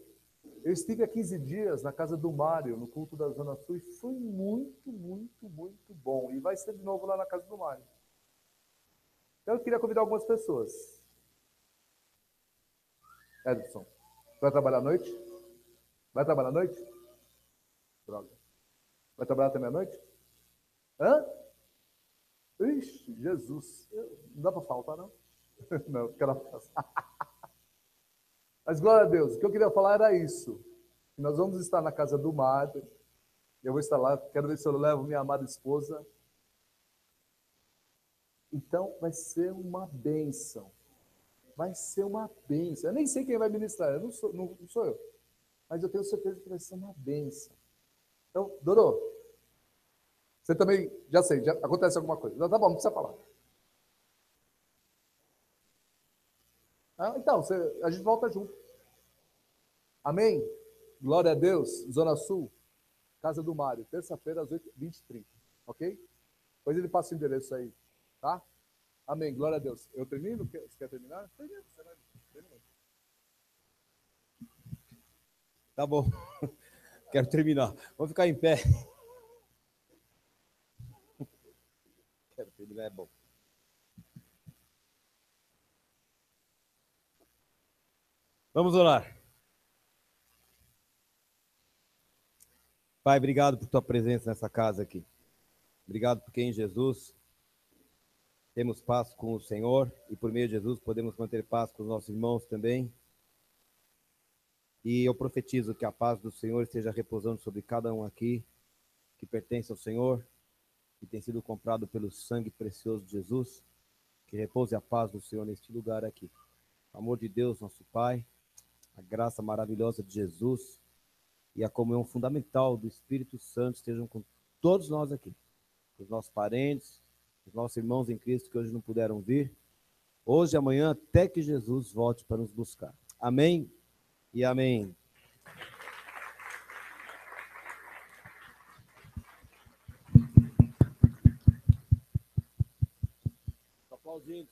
eu estive há 15 dias na casa do Mário, no culto da Zona Sul, e foi muito bom. E vai ser de novo lá na casa do Mário. Então, eu queria convidar algumas pessoas. Edson, vai trabalhar à noite? Vai trabalhar à noite? Droga. Vai trabalhar até meia-noite? Ixi, Jesus. Não dá para faltar, não? Não, quero passar. Mas, glória a Deus, o que eu queria falar era isso. Nós vamos estar na casa do Mário. Eu vou estar lá, quero ver se eu levo minha amada esposa. Então, vai ser uma bênção. Vai ser uma bênção. Eu nem sei quem vai ministrar, não sou eu. Mas eu tenho certeza que vai ser uma bênção. Então, Dorô, você também, já sei, já acontece alguma coisa. Tá bom, não precisa falar. Então, a gente volta junto. Amém? Glória a Deus. Zona Sul, casa do Mário, terça-feira às 20h30. Ok? Depois ele passa o endereço aí. Tá? Amém. Glória a Deus. Eu termino? Você quer terminar? Termina. Tá bom. Quero terminar. Vamos ficar em pé. Quero terminar, é bom. Vamos orar. Pai, obrigado por tua presença nessa casa aqui. Obrigado porque em Jesus temos paz com o Senhor e por meio de Jesus podemos manter paz com os nossos irmãos também. E eu profetizo que a paz do Senhor esteja repousando sobre cada um aqui que pertence ao Senhor, que tem sido comprado pelo sangue precioso de Jesus. Que repouse a paz do Senhor neste lugar aqui. O amor de Deus, nosso Pai, a graça maravilhosa de Jesus e a comunhão fundamental do Espírito Santo estejam com todos nós aqui, os nossos parentes, os nossos irmãos em Cristo que hoje não puderam vir, hoje e amanhã, até que Jesus volte para nos buscar. Amém e amém. Aplaudindo.